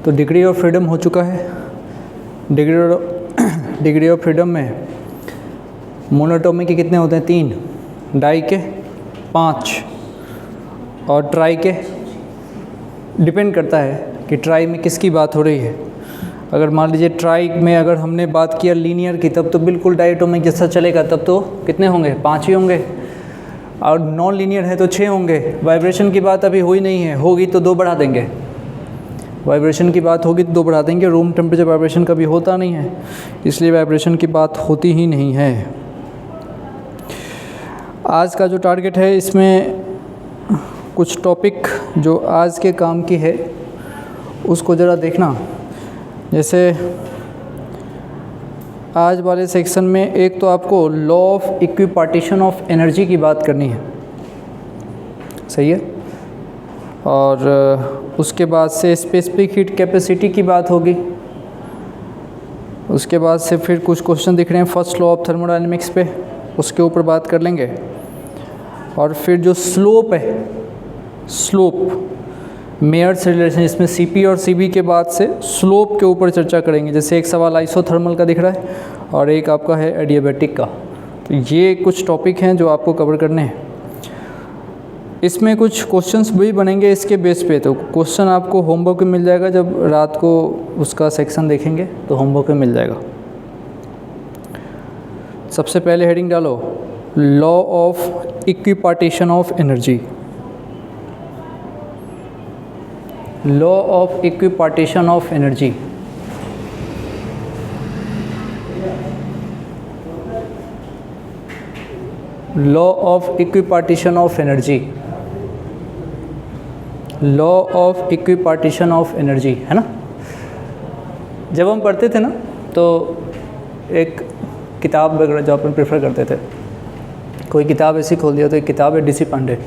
तो degree of freedom हो चुका है। डिग्री ऑफ फ्रीडम में मोनोटोमिक के कितने होते हैं? 3, डाई के 5 और ट्राई के, डिपेंड करता है कि ट्राई में किसकी बात हो रही है। अगर मान लीजिए ट्राई में अगर हमने बात किया लीनियर की, तब तो बिल्कुल डायटोमिक जैसा चलेगा, तब तो कितने होंगे? 5 ही होंगे। और नॉन लीनियर है तो 6 होंगे। वाइब्रेशन की बात अभी हुई नहीं है, होगी तो 2 बढ़ा देंगे। वाइब्रेशन की बात होगी तो 2 बढ़ा देंगे। रूम टेम्परेचर वाइब्रेशन कभी होता नहीं है, इसलिए वाइब्रेशन की बात होती ही नहीं है। आज का जो टारगेट है, इसमें कुछ टॉपिक जो आज के काम की है उसको ज़रा देखना। जैसे आज वाले सेक्शन में एक तो आपको law of equipartition of energy की बात करनी है, सही है। और उसके बाद से स्पेसिफिक हीट कैपेसिटी की बात होगी। उसके बाद से फिर कुछ क्वेश्चन दिख रहे हैं फर्स्ट लॉ ऑफ थर्मोडायनेमिक्स पे, उसके ऊपर बात कर लेंगे। और फिर जो स्लोप है, स्लोप मेयर्स रिलेशन, इसमें सीपी और सीबी के बाद से स्लोप के ऊपर चर्चा करेंगे। जैसे एक सवाल आइसोथर्मल का दिख रहा है और एक आपका है एडियाबैटिक का। तो ये कुछ टॉपिक हैं जो आपको कवर करने हैं। इसमें कुछ क्वेश्चंस भी बनेंगे इसके बेस पे। तो क्वेश्चन आपको होमवर्क में मिल जाएगा, जब रात को उसका सेक्शन देखेंगे तो होमवर्क में मिल जाएगा। सबसे पहले हेडिंग डालो, law of equipartition of energy. Law of equipartition of energy. Law of equipartition of energy. Law of equipartition of energy, है ना। जब हम पढ़ते थे ना, तो एक किताब वगैरह जो अपन प्रेफर करते थे, कोई किताब ऐसी खोल दिया तो एक किताब है DC पांडे,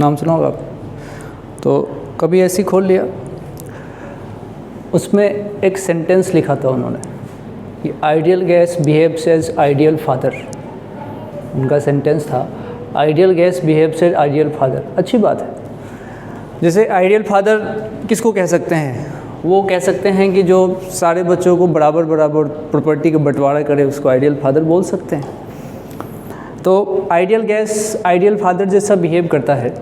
नाम सुना होगा आप। तो कभी ऐसी खोल लिया, उसमें एक सेंटेंस लिखा था उन्होंने कि ideal gas behaves as ideal father. उनका सेंटेंस था ideal gas behaves as ideal father. अच्छी बात है। जैसे आइडियल फादर किसको कह सकते हैं? वो कह सकते हैं कि जो सारे बच्चों को बराबर बराबर प्रॉपर्टी का बंटवारा करे, उसको आइडियल फादर बोल सकते हैं। तो आइडियल गैस आइडियल फादर जैसा बिहेव करता है।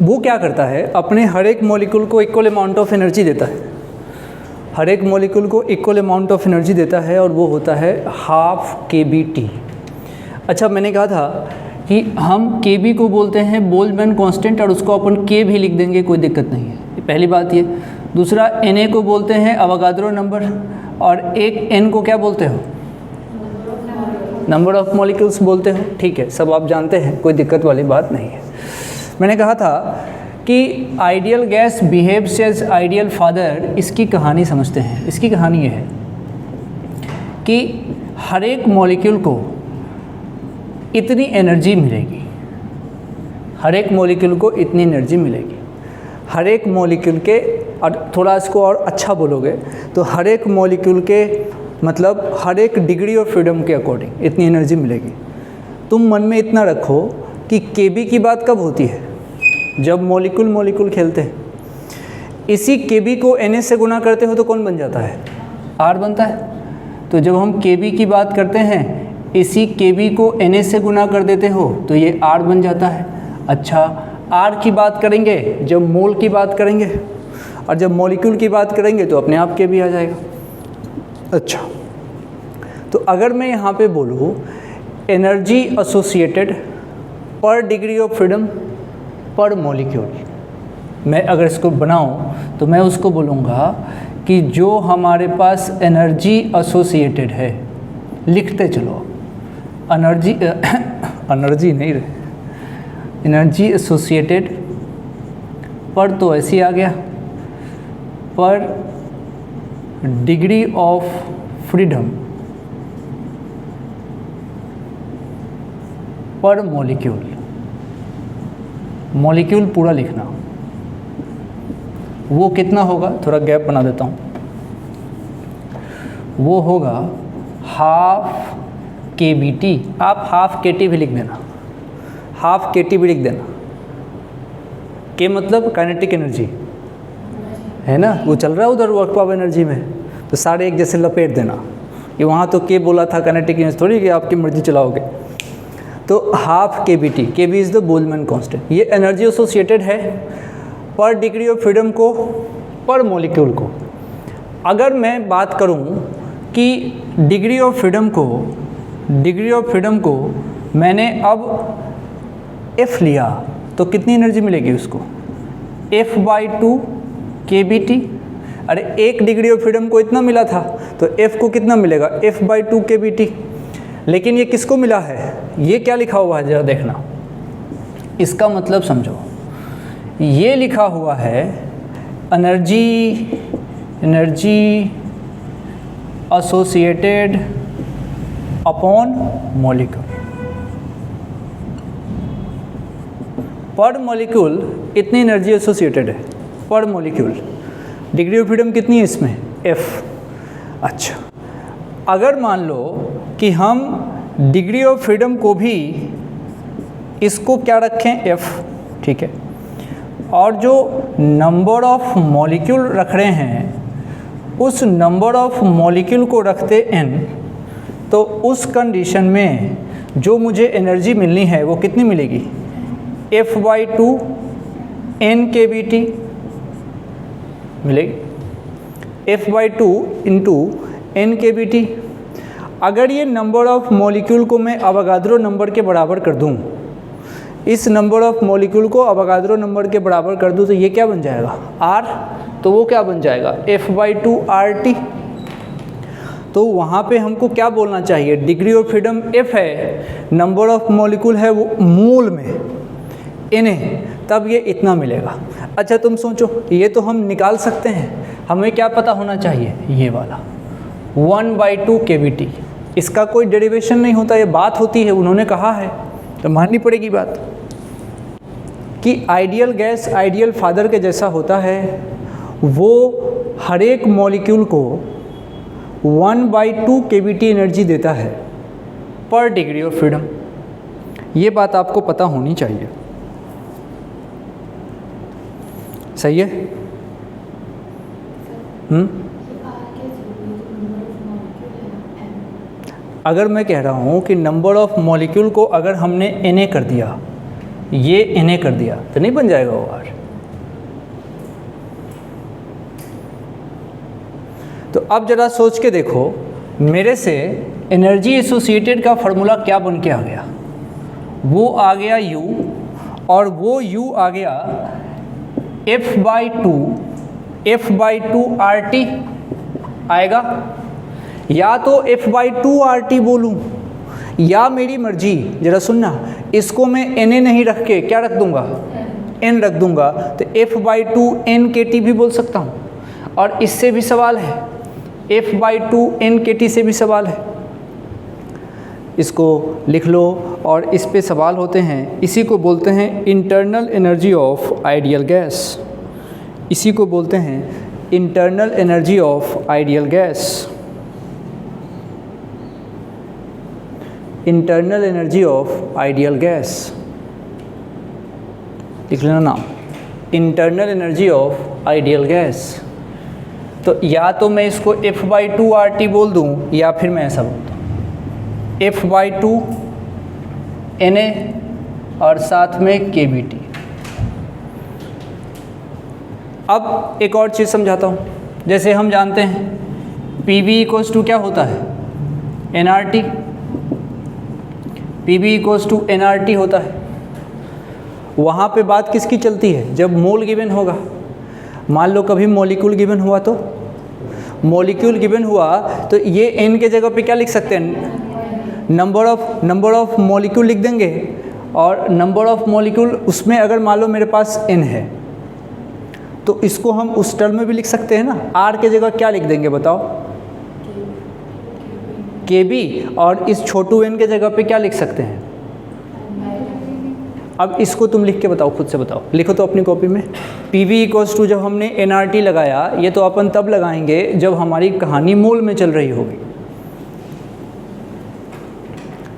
वो क्या करता है? अपने हर एक मॉलिक्यूल को इक्वल अमाउंट ऑफ एनर्जी देता है। हर एक मॉलिक्यूल को इक्वल अमाउंट ऑफ एनर्जी देता है और वो होता है ½ kBT। अच्छा, मैंने कहा था कि हम kB को बोलते हैं बोल्ट्जमैन कांस्टेंट, और उसको अपन K भी लिख देंगे, कोई दिक्कत नहीं है। पहली बात ये। दूसरा, Na को बोलते हैं अवोगाद्रो नंबर, और एक N को क्या बोलते हो? नंबर ऑफ मॉलिक्यूल्स बोलते हो। ठीक है, सब आप जानते हैं, कोई दिक्कत वाली बात नहीं है। मैंने कहा था कि ideal gas behaves as ideal father. इसकी कहानी समझते हैं। इसकी कहानी ये है कि हर एक मॉलिक्यूल को इतनी एनर्जी मिलेगी, हर एक मॉलिक्यूल को इतनी एनर्जी मिलेगी। हर एक मॉलिक्यूल के, और थोड़ा इसको और अच्छा बोलोगे तो हर एक मॉलिक्यूल के मतलब हर एक डिग्री ऑफ फ्रीडम के अकॉर्डिंग इतनी एनर्जी मिलेगी। तुम मन में इतना रखो कि kB की बात कब होती है? जब मॉलिक्यूल खेलते हैं। इसी kB को Na से गुना करते हो तो कौन बन जाता है? R बनता है। तो जब हम kB की बात करते हैं, इसी kB को Na से गुना कर देते हो तो ये R बन जाता है। अच्छा, R की बात करेंगे जब मोल की बात करेंगे, और जब मॉलिक्यूल की बात करेंगे तो अपने आप kB आ जाएगा। अच्छा, तो अगर मैं यहाँ पे बोलूँ एनर्जी एसोसिएटेड पर डिग्री ऑफ फ्रीडम पर मॉलिक्यूल, मैं अगर इसको बनाऊं तो मैं उसको बोलूँगा कि जो हमारे पास एनर्जी एसोसिएटेड है, लिखते चलो एनर्जी नहीं रहे, एनर्जी एसोसिएटेड पर तो ऐसे ही आ गया, पर डिग्री ऑफ फ्रीडम पर मॉलिक्यूल। मॉलिक्यूल पूरा लिखना, वो कितना होगा? थोड़ा गैप बना देता हूँ। वो होगा ½ kBT। आप ½ kT भी लिख देना, ½ kT भी लिख देना। K मतलब काइनेटिक एनर्जी, है ना, वो चल रहा है उधर वर्क ऑफ एनर्जी में, तो सारे एक जैसे लपेट देना। ये वहाँ तो के बोला था काइनेटिक एनर्जी थोड़ी कि आपकी मर्जी चलाओगे। तो half KBT, KB is the Boltzmann constant, ये एनर्जी एसोसिएटेड है पर डिग्री ऑफ फ्रीडम को, पर मॉलिक्यूल को। अगर मैं बात करूं कि डिग्री ऑफ फ्रीडम को मैंने अब F लिया तो कितनी एनर्जी मिलेगी उसको, F/2 KBT। अरे एक डिग्री ऑफ फ्रीडम को इतना मिला था तो F को कितना मिलेगा, F/2 KBT। लेकिन ये किसको मिला है, ये क्या लिखा हुआ है ज़रा देखना, इसका मतलब समझो। ये लिखा हुआ है एनर्जी एसोसिएटेड अपॉन मॉलिक्यूल। पर मॉलिक्यूल इतनी एनर्जी एसोसिएटेड है पर मॉलिक्यूल। डिग्री ऑफ फ्रीडम कितनी है इसमें, F। अच्छा, अगर मान लो कि हम डिग्री ऑफ फ्रीडम को भी इसको क्या रखें, F, ठीक है, और जो नंबर ऑफ मॉलिक्यूल रख रहे हैं उस नंबर ऑफ मॉलिक्यूल को रखते n, तो उस कंडीशन में जो मुझे एनर्जी मिलनी है वो कितनी मिलेगी, F/2 n KBT मिलेगी, F/2 इंटू n KBT। अगर ये नंबर ऑफ मॉलिक्यूल को मैं अवोगाद्रो नंबर के बराबर कर दूं, इस नंबर ऑफ मॉलिक्यूल को अवोगाद्रो नंबर के बराबर कर दूं, तो ये क्या बन जाएगा, R, तो वो क्या बन जाएगा, F/2 RT। तो वहाँ पे हमको क्या बोलना चाहिए, डिग्री ऑफ फ्रीडम F है, नंबर ऑफ मॉलिक्यूल है वो मोल में N है, तब ये इतना मिलेगा। अच्छा तुम सोचो, ये तो हम निकाल सकते हैं, हमें क्या पता होना चाहिए, ये वाला 1/2 KBT। इसका कोई डेरिवेशन नहीं होता, ये बात होती है, उन्होंने कहा है तो माननी पड़ेगी बात कि आइडियल गैस आइडियल फादर के जैसा होता है। वो हर एक मॉलिक्यूल को 1/2 KBT एनर्जी देता है पर डिग्री ऑफ फ्रीडम। ये बात आपको पता होनी चाहिए, सही है? अगर मैं कह रहा हूँ कि नंबर ऑफ मॉलिक्यूल को अगर हमने Na कर दिया, ये Na कर दिया, तो नहीं बन जाएगा वो R। तो अब जरा सोच के देखो, मेरे से एनर्जी एसोसिएटेड का फॉर्मूला क्या बन के आ गया, वो आ गया U, और वो U आ गया F/2 RT आएगा। या तो F/2 RT बोलूँ, या मेरी मर्जी, ज़रा सुनना, इसको मैं Na नहीं रख के क्या रख दूँगा, N रख दूँगा, तो F/2 NKT भी बोल सकता हूँ। और इससे भी सवाल है, F/2 NKT से भी सवाल है, इसको लिख लो। और इस पे सवाल होते हैं, इसी को बोलते हैं internal energy of ideal gas, इसी को बोलते हैं internal energy of ideal gas, internal energy of ideal gas, लिख लेना नाम, internal energy of ideal gas. तो या तो मैं इसको F/2 RT बोल दूं, या फिर मैं ऐसा बोल दूं F/2 Na और साथ में KBT। अब एक और चीज़ समझाता हूँ। जैसे हम जानते हैं PV इक्वल्स टू क्या होता है, nRT, PV equals to nRT होता है। वहाँ पे बात किसकी चलती है, जब मोल गिवन होगा। मान लो कभी मॉलिक्यूल गिवन हुआ, तो मॉलिक्यूल गिवन हुआ तो ये n के जगह पे क्या लिख सकते हैं, नंबर ऑफ मॉलिक्यूल लिख देंगे। और नंबर ऑफ मॉलिक्यूल उसमें अगर मान लो मेरे पास n है, तो इसको हम उस टर्म में भी लिख सकते हैं ना। r के जगह क्या लिख देंगे बताओ, KB। और इस छोटू n के जगह पे क्या लिख सकते हैं, अब इसको तुम लिख के बताओ, खुद से बताओ, लिखो तो अपनी कॉपी में। PV इक्वल्स टू, जब हमने nRT लगाया, ये तो अपन तब लगाएंगे जब हमारी कहानी मोल में चल रही होगी।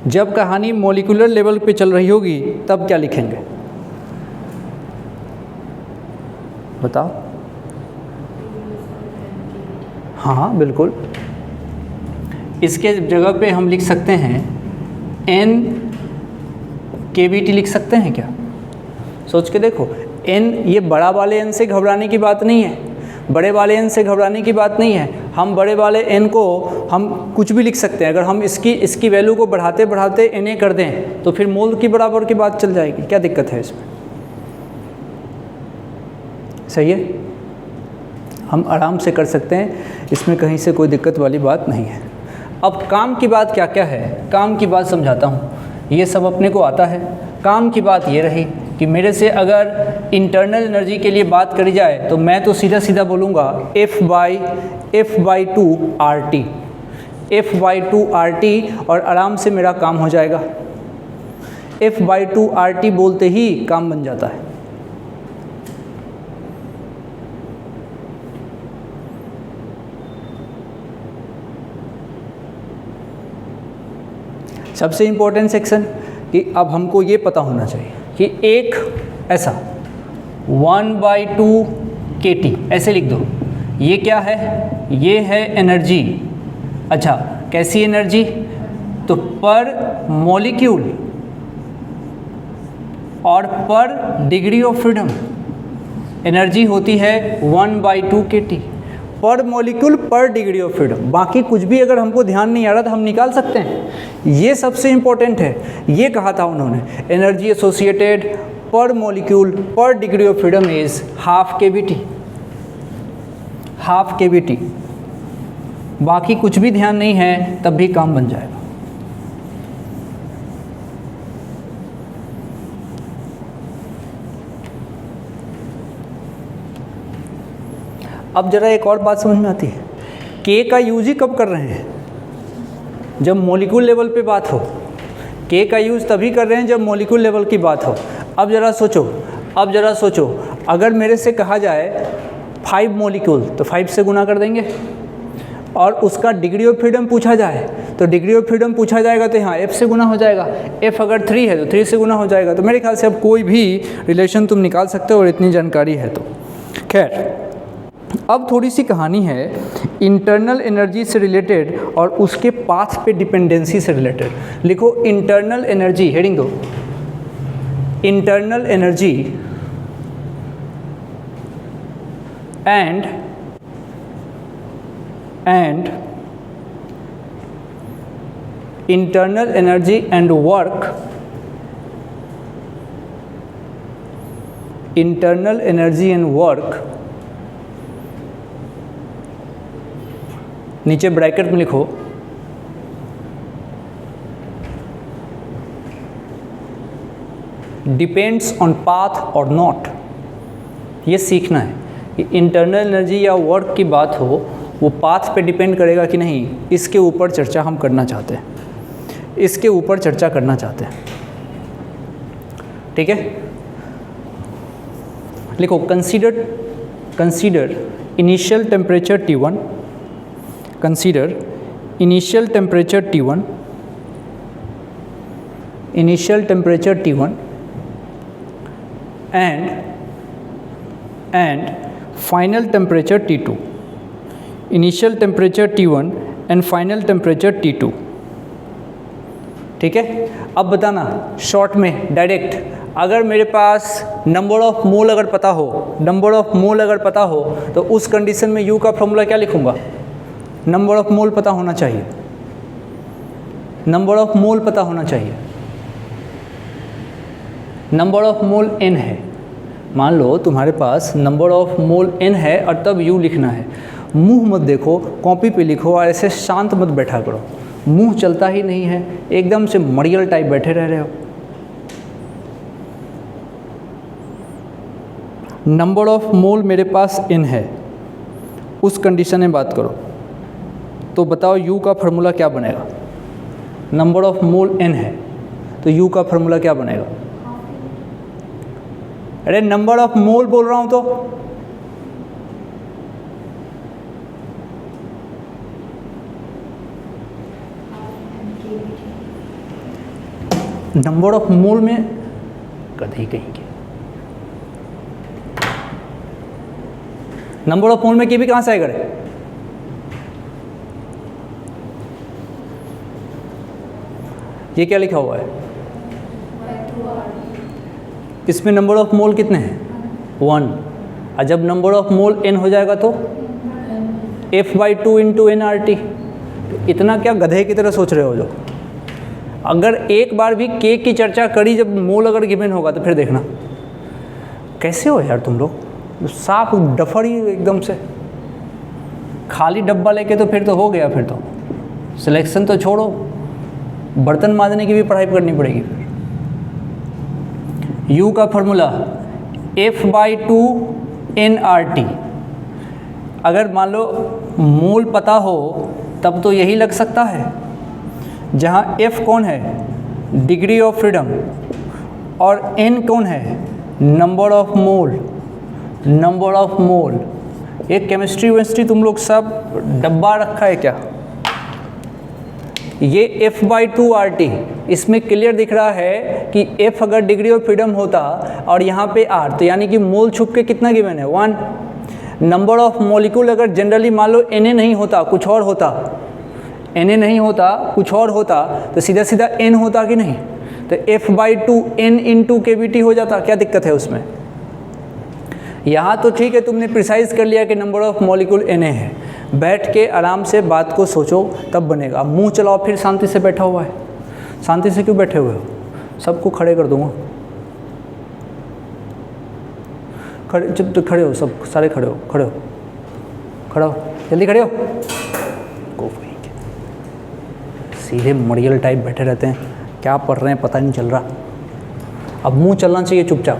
जब कहानी मॉलिक्यूलर लेवल पे चल रही होगी तब क्या लिखेंगे बताओ। हाँ बिल्कुल, इसके जगह पे हम लिख सकते हैं n kBT लिख सकते हैं क्या? सोच के देखो, n ये बड़ा वाले n से घबराने की बात नहीं है, बड़े वाले n से घबराने की बात नहीं है। हम बड़े वाले n को हम कुछ भी लिख सकते हैं। अगर हम इसकी वैल्यू को बढ़ाते बढ़ाते Na कर दें तो फिर मोल की बराबर की बात चल जाएगी। क्या दिक्कत है इसमें? सही है, हम आराम से कर सकते हैं, इसमें कहीं से कोई दिक्कत वाली बात नहीं है। अब काम की बात क्या क्या है, काम की बात समझाता हूँ। ये सब अपने को आता है। काम की बात ये रही कि मेरे से अगर इंटरनल एनर्जी के लिए बात करी जाए तो मैं तो सीधा सीधा बोलूँगा F/2 RT, F/2 RT, और आराम से मेरा काम हो जाएगा। F/2 RT बोलते ही काम बन जाता है। सबसे इम्पोर्टेंट सेक्शन कि अब हमको ये पता होना चाहिए कि एक ऐसा 1/2 kT ऐसे लिख दो, ये क्या है? ये है एनर्जी। अच्छा, कैसी एनर्जी? तो पर मॉलिक्यूल और पर डिग्री ऑफ फ्रीडम एनर्जी होती है 1/2 kT पर मॉलिक्यूल पर डिग्री ऑफ फ्रीडम। बाकी कुछ भी अगर हमको ध्यान नहीं आ रहा तो हम निकाल सकते हैं। ये सबसे इम्पोर्टेंट है। ये कहा था उन्होंने, एनर्जी एसोसिएटेड पर मॉलिक्यूल पर degree of freedom is half kBT, half kBT। बाकी कुछ भी ध्यान नहीं है तब भी काम बन जाएगा। अब जरा एक और बात समझ में आती है, K का यूज ही कब कर रहे हैं? जब मॉलिक्यूल लेवल पे बात हो। K का यूज़ तभी कर रहे हैं जब मॉलिक्यूल लेवल की बात हो। अब ज़रा सोचो, अगर मेरे से कहा जाए 5 मॉलिक्यूल तो 5 से गुना कर देंगे, और उसका डिग्री ऑफ फ्रीडम पूछा जाए तो डिग्री ऑफ फ्रीडम पूछा जाएगा तो यहाँ F से गुना हो जाएगा। F अगर 3 है तो 3 से गुना हो जाएगा। तो मेरे ख्याल से अब कोई भी रिलेशन तुम निकाल सकते हो, और इतनी जानकारी है तो। खैर, अब थोड़ी सी कहानी है इंटरनल एनर्जी से रिलेटेड और उसके पाथ पे डिपेंडेंसी से रिलेटेड। लिखो इंटरनल एनर्जी, हेडिंग दो, internal energy and internal energy and work, internal energy and work, नीचे ब्रैकेट में लिखो डिपेंड्स ऑन पाथ और नॉट। ये सीखना है कि इंटरनल एनर्जी या वर्क की बात हो वो पाथ पे डिपेंड करेगा कि नहीं, इसके ऊपर चर्चा हम करना चाहते हैं, इसके ऊपर चर्चा करना चाहते हैं। ठीक है, लिखो consider initial temperature T1, consider initial temperature T1 and final temperature T2, initial temperature T1 and final temperature T2। ठीक है, अब बताना शॉर्ट में डायरेक्ट, अगर मेरे पास नंबर ऑफ मोल अगर पता हो तो उस कंडीशन में U का फॉर्मूला क्या लिखूंगा? नंबर ऑफ मोल पता होना चाहिए, नंबर ऑफ मोल पता होना चाहिए। नंबर ऑफ मोल n है, मान लो तुम्हारे पास नंबर ऑफ मोल n है और तब U लिखना है। मुंह मत देखो, कॉपी पे लिखो और ऐसे शांत मत बैठा करो। मुंह चलता ही नहीं है, एकदम से मरियल टाइप बैठे रह रहे हो। नंबर ऑफ मोल मेरे पास n है, उस कंडीशन में बात करो तो बताओ U का फार्मूला क्या बनेगा? नंबर ऑफ मोल n है तो U का फार्मूला क्या बनेगा? अरे नंबर ऑफ मोल बोल रहा हूं तो नंबर ऑफ मोल में कहीं के नंबर ऑफ मोल में के भी कहाँ से आएगा? ये क्या लिखा हुआ है? इसमें नंबर ऑफ मोल कितने हैं? 1। और जब नंबर ऑफ मोल n हो जाएगा तो F/2 इंटू nRT। इतना क्या गधे की तरह सोच रहे हो जो? अगर एक बार भी K की चर्चा करी जब मोल अगर गिवन होगा तो फिर देखना कैसे हो यार तुम लोग, साफ डफर ही एकदम से, खाली डब्बा लेके तो फिर तो हो गया, फिर तो सिलेक्शन तो छोड़ो, बर्तन मांजने की भी पढ़ाई करनी पड़ेगी फिर। U का फॉर्मूला F/2 nRT। अगर मान लो मोल पता हो तब तो यही लग सकता है, जहाँ F कौन है? डिग्री ऑफ फ्रीडम, और N कौन है? Number of mole. Number of mole, एक केमिस्ट्री वेमिस्ट्री तुम लोग सब डब्बा रखा है क्या? ये F/2 RT, इसमें क्लियर दिख रहा है कि F अगर डिग्री ऑफ फ्रीडम होता और यहाँ पे R, तो यानी कि मोल छुप के कितना गिवन है? 1। नंबर ऑफ मॉलिक्यूल अगर जनरली मान लो Na नहीं होता कुछ और होता, Na नहीं होता कुछ और होता, तो सीधा सीधा N होता कि नहीं? तो F/2 N इंटू KBT हो जाता, क्या दिक्कत है उसमें? यहाँ तो ठीक है, तुमने प्रिसाइज कर लिया कि नंबर ऑफ मॉलिक्यूल Na है, बैठ के आराम से बात को सोचो तब बनेगा। मुंह चलाओ फिर शांति से बैठा हुआ है, शांति से क्यों बैठे हुए हो? सबको खड़े कर दूंगा, खड़े चुप तो खड़े हो, सब सारे खड़े हो, खड़े हो, खड़ा हो, जल्दी खड़े हो। सीधे मरियल टाइप बैठे रहते हैं, क्या पढ़ रहे हैं पता नहीं चल रहा। अब मुंह चलना चाहिए चुपचाप,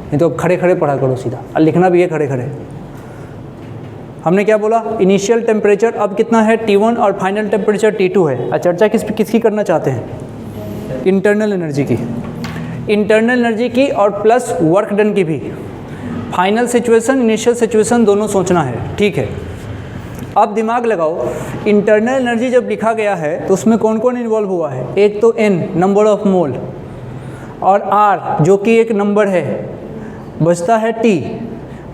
नहीं तो अब खड़े खड़े पढ़ा करो सीधा, और लिखना भी है खड़े खड़े। हमने क्या बोला? इनिशियल टेम्परेचर अब कितना है? T1 और फाइनल टेम्परेचर T2 है। और चर्चा किसकी करना चाहते हैं? इंटरनल एनर्जी की। इंटरनल एनर्जी की और प्लस वर्क डन की भी। फाइनल सिचुएशन इनिशियल सिचुएशन दोनों सोचना है, ठीक है। अब दिमाग लगाओ, इंटरनल एनर्जी जब लिखा गया है तो उसमें कौन कौन इन्वॉल्व हुआ है? एक तो N नंबर ऑफ मोल, और R जो कि एक नंबर है, बचता है T।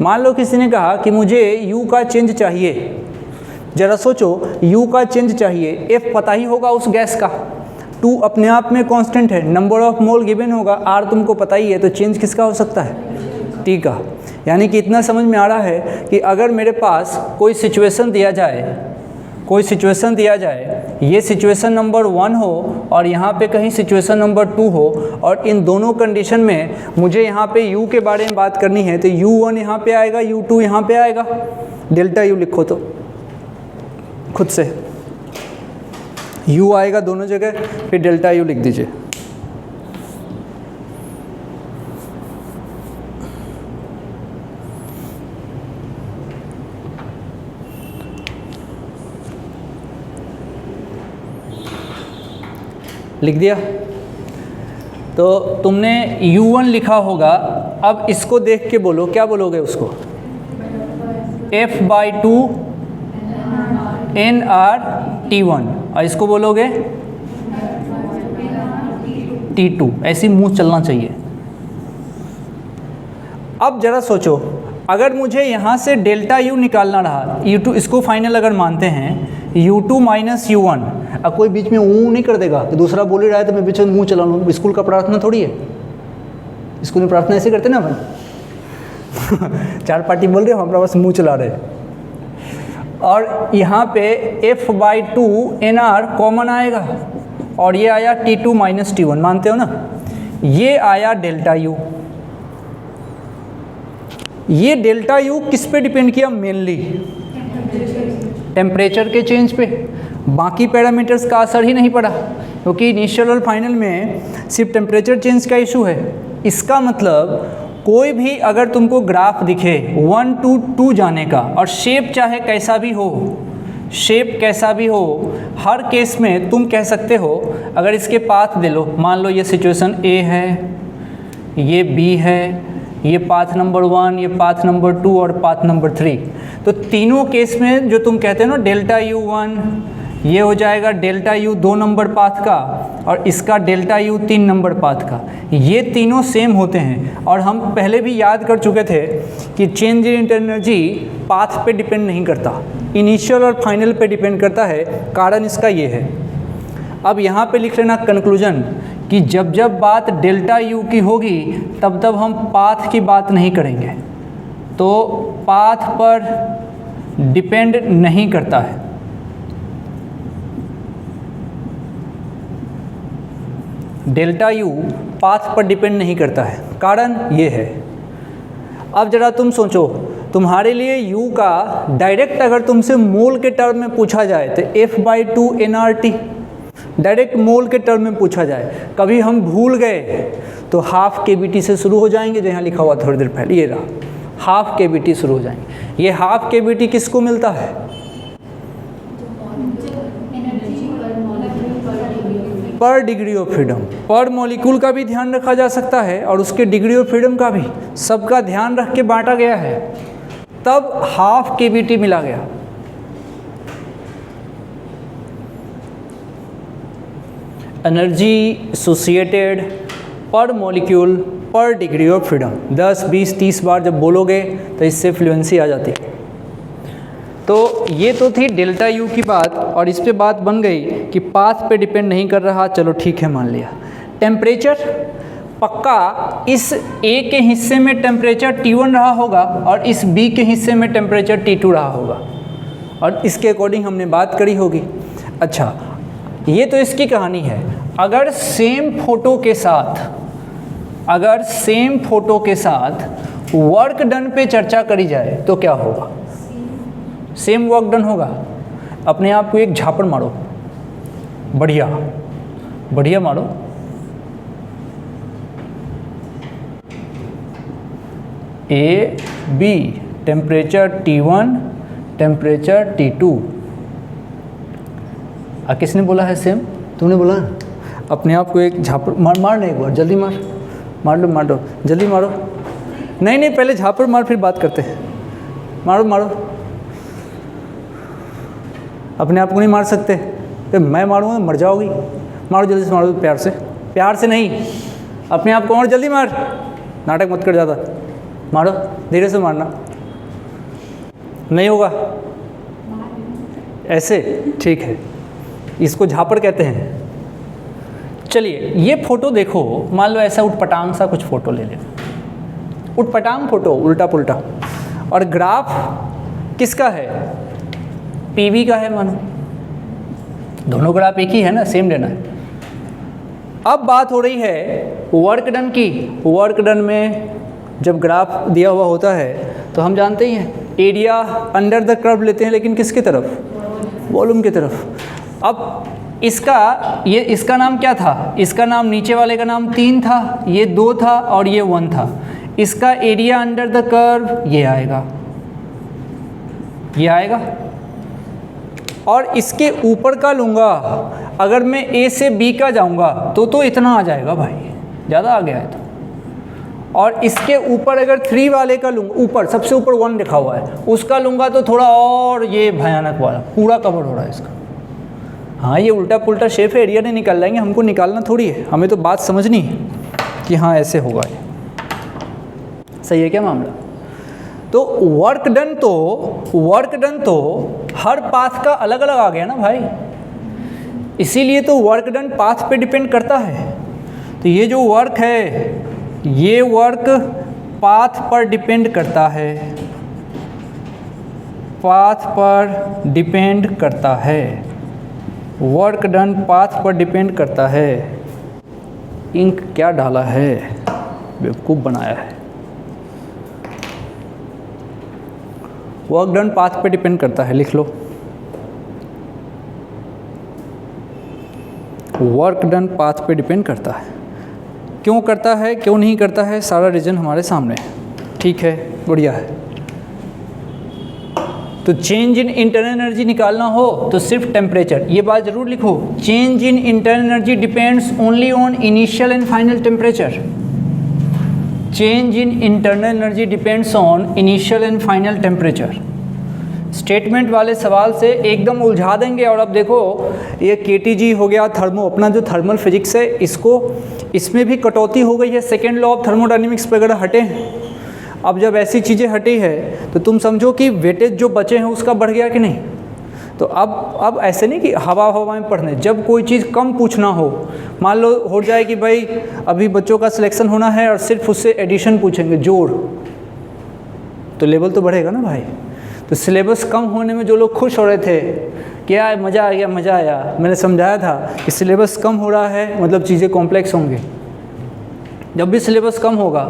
मान लो किसी ने कहा कि मुझे U का चेंज चाहिए, ज़रा सोचो, U का चेंज चाहिए, F पता ही होगा उस गैस का, 2 अपने आप में कांस्टेंट है, नंबर ऑफ मोल गिवन होगा, R तुमको पता ही है, तो चेंज किसका हो सकता है? T का। यानी कि इतना समझ में आ रहा है कि अगर मेरे पास कोई सिचुएशन दिया जाए, ये सिचुएशन नंबर 1 हो और यहाँ पे कहीं सिचुएशन नंबर 2 हो, और इन दोनों कंडीशन में मुझे यहाँ पे U के बारे में बात करनी है, तो U1 यहाँ पे आएगा, U2 यहाँ पे आएगा। डेल्टा U लिखो तो खुद से, U आएगा दोनों जगह, फिर डेल्टा U लिख दीजिए। लिख दिया? तो तुमने U1 लिखा होगा, अब इसको देख के बोलो, क्या बोलोगे उसको? F/2 nRT1, और इसको बोलोगे T2। ऐसी मुंह चलना चाहिए। अब जरा सोचो, अगर मुझे यहाँ से डेल्टा U निकालना रहा, U2 इसको फाइनल अगर मानते हैं, U2 माइनस U1, अब कोई बीच में ऊँ नहीं कर देगा कि दूसरा बोल ही रहा है तो मैं बीच में मुँह चला लूँ। स्कूल का प्रार्थना थोड़ी है, स्कूल में प्रार्थना ऐसे करते ना अपन चार पार्टी बोल रहे हो, हमारा बस मुँह चला रहे। और यहाँ पे F/2 nR कॉमन आएगा, और ये आया T2 माइनस T1, मानते हो ना? ये आया डेल्टा U। ये डेल्टा U किस पे डिपेंड किया? मेनली टेम्परेचर के चेंज पे, बाकी पैरामीटर्स का असर ही नहीं पड़ा, क्योंकि इनिशियल और फाइनल में सिर्फ टेम्परेचर चेंज का इशू है। इसका मतलब कोई भी अगर तुमको ग्राफ दिखे 1 to 2 जाने का, और शेप चाहे कैसा भी हो, शेप कैसा भी हो, हर केस में तुम कह सकते हो, अगर इसके पाथ दे लो, मान लो ये सिचुएशन A है, ये B है, ये पाथ नंबर 1, ये पाथ नंबर 2 और पाथ नंबर 3, तो तीनों केस में जो तुम कहते हो ना डेल्टा U1, ये हो जाएगा डेल्टा U 2 नंबर पाथ का, और इसका डेल्टा U 3 नंबर पाथ का, ये तीनों सेम होते हैं। और हम पहले भी याद कर चुके थे कि चेंज इन एनर्जी पाथ पे डिपेंड नहीं करता, इनिशियल और फाइनल पे डिपेंड करता है। कारण इसका ये है, अब यहाँ पे लिख लेना कंक्लूजन कि जब जब बात डेल्टा यू की होगी तब तब हम पाथ की बात नहीं करेंगे, तो पाथ पर डिपेंड नहीं करता है। डेल्टा यू पाथ पर डिपेंड नहीं करता है, कारण ये है। अब ज़रा तुम सोचो, तुम्हारे लिए u का डायरेक्ट अगर तुमसे मोल के टर्म में पूछा जाए तो F/2 nRT डायरेक्ट मोल के टर्म में पूछा जाए, कभी हम भूल गए तो हाफ KBT से शुरू हो जाएंगे, जो यहाँ लिखा हुआ थोड़ी देर पहले, ये रहा हाफ KBT शुरू हो जाएंगे। ये हाफ KBT किसको मिलता है? पर डिग्री ऑफ फ्रीडम। पर मॉलिक्यूल का भी ध्यान रखा जा सकता है और उसके डिग्री ऑफ फ्रीडम का भी, सबका ध्यान रख के बांटा गया है, तब हाफ KBT मिला गया। एनर्जी एसोसिएटेड पर मॉलिक्यूल पर डिग्री ऑफ फ्रीडम 10, 20, 30 बार जब बोलोगे तो इससे फ्लुएंसी आ जाती है। तो ये तो थी डेल्टा यू की बात, और इस पे बात बन गई कि पाथ पे डिपेंड नहीं कर रहा, चलो ठीक है मान लिया। टेम्परेचर पक्का इस A के हिस्से में टेम्परेचर T1 रहा होगा और इस B के हिस्से में टेम्परेचर T2 रहा होगा, और इसके अकॉर्डिंग हमने बात करी होगी। अच्छा, ये तो इसकी कहानी है। अगर सेम फोटो के साथ वर्क डन पे चर्चा करी जाए तो क्या होगा? सेम वर्क डन होगा। अपने आप को एक झापड़ मारो, बढ़िया बढ़िया मारो। A B temperature T1 temperature T2। किसने बोला है सेम? तूने बोला। अपने आप को एक झापड़ मारना एक बार, जल्दी मार दो जल्दी मारो। नहीं पहले झापड़ मार फिर बात करते हैं। मारो। अपने आप को नहीं मार सकते तो मैं मारूंगा मर जाओगी। मारो जल्दी से, मारो प्यार से नहीं, अपने आप को और जल्दी मार, नाटक मत कर ज़्यादा, मारो धीरे से मारना, नहीं होगा ऐसे, ठीक है, इसको झापड़ कहते हैं। चलिए ये फोटो देखो, मान लो ऐसा उटपटांग सा कुछ फोटो ले लें, उटपटांग फोटो उल्टा पुल्टा, और ग्राफ किसका है? PV का है मानो, दोनों ग्राफ एक ही है ना, सेम लेना है। अब बात हो रही है वर्क डन की। वर्क डन में जब ग्राफ दिया हुआ होता है तो हम जानते ही हैं एरिया अंडर द कर्व लेते हैं, लेकिन किसकी तरफ? वॉल्यूम की तरफ। अब इसका नाम क्या था? इसका नाम, नीचे वाले का नाम 3 था, ये 2 था और ये 1 था। इसका एरिया अंडर द कर्व ये आएगा, और इसके ऊपर का लूँगा, अगर मैं A से B का जाऊँगा तो इतना आ जाएगा भाई, ज़्यादा आ गया है तो। और इसके ऊपर अगर 3 वाले का लूँगा, ऊपर सबसे ऊपर 1 लिखा हुआ है, उसका लूँगा तो थोड़ा और ये भयानक वाला पूरा कवर हो रहा है इसका। हाँ, ये उल्टा पुल्टा शेप है, एरिया नहीं निकाल लेंगे, हमको निकालना थोड़ी है, हमें तो बात समझनी है कि हाँ ऐसे होगा ये। सही है क्या मामला? तो वर्क डन तो हर पाथ का अलग अलग आ गया ना भाई, इसीलिए तो वर्क डन पाथ पे डिपेंड करता है। तो ये जो वर्क है ये वर्क पाथ पर डिपेंड करता है, पाथ पर डिपेंड करता है, वर्क डन पाथ पर डिपेंड करता है। इंक क्या डाला है, बेवकूफ़ बनाया है। वर्क डन पाथ पे डिपेंड करता है, लिख लो। वर्क डन पाथ पे डिपेंड करता है। क्यों करता है, क्यों नहीं करता है, सारा रीज़न हमारे सामने है। ठीक है, बढ़िया है। तो चेंज इन इंटरनल एनर्जी निकालना हो तो सिर्फ टेम्परेचर, ये बात जरूर लिखो, change in internal energy depends only on initial and final temperature. Change in internal energy depends on initial and final temperature. Statement वाले सवाल से एकदम उलझा देंगे। और अब देखो ये KTG हो गया, थर्मो, अपना जो थर्मल फिजिक्स है, इसमें भी कटौती हो गई है, सेकेंड लॉ ऑफ थर्मोडायनेमिक्स वगैरह हटे हैं। अब जब ऐसी चीज़ें हटी है तो तुम समझो कि वेटेज जो बचे हैं उसका बढ़ गया कि नहीं। तो अब ऐसे नहीं कि हवा में पढ़ने, जब कोई चीज़ कम पूछना हो, मान लो हो जाए कि भाई अभी बच्चों का सिलेक्शन होना है और सिर्फ उससे एडिशन पूछेंगे, जोड़, तो लेवल तो बढ़ेगा ना भाई। तो सिलेबस कम होने में जो लोग खुश हो रहे थे, क्या मज़ा आ गया, मज़ा आया, मैंने समझाया था कि सिलेबस कम हो रहा है मतलब चीज़ें कॉम्प्लेक्स होंगी। जब भी सिलेबस कम होगा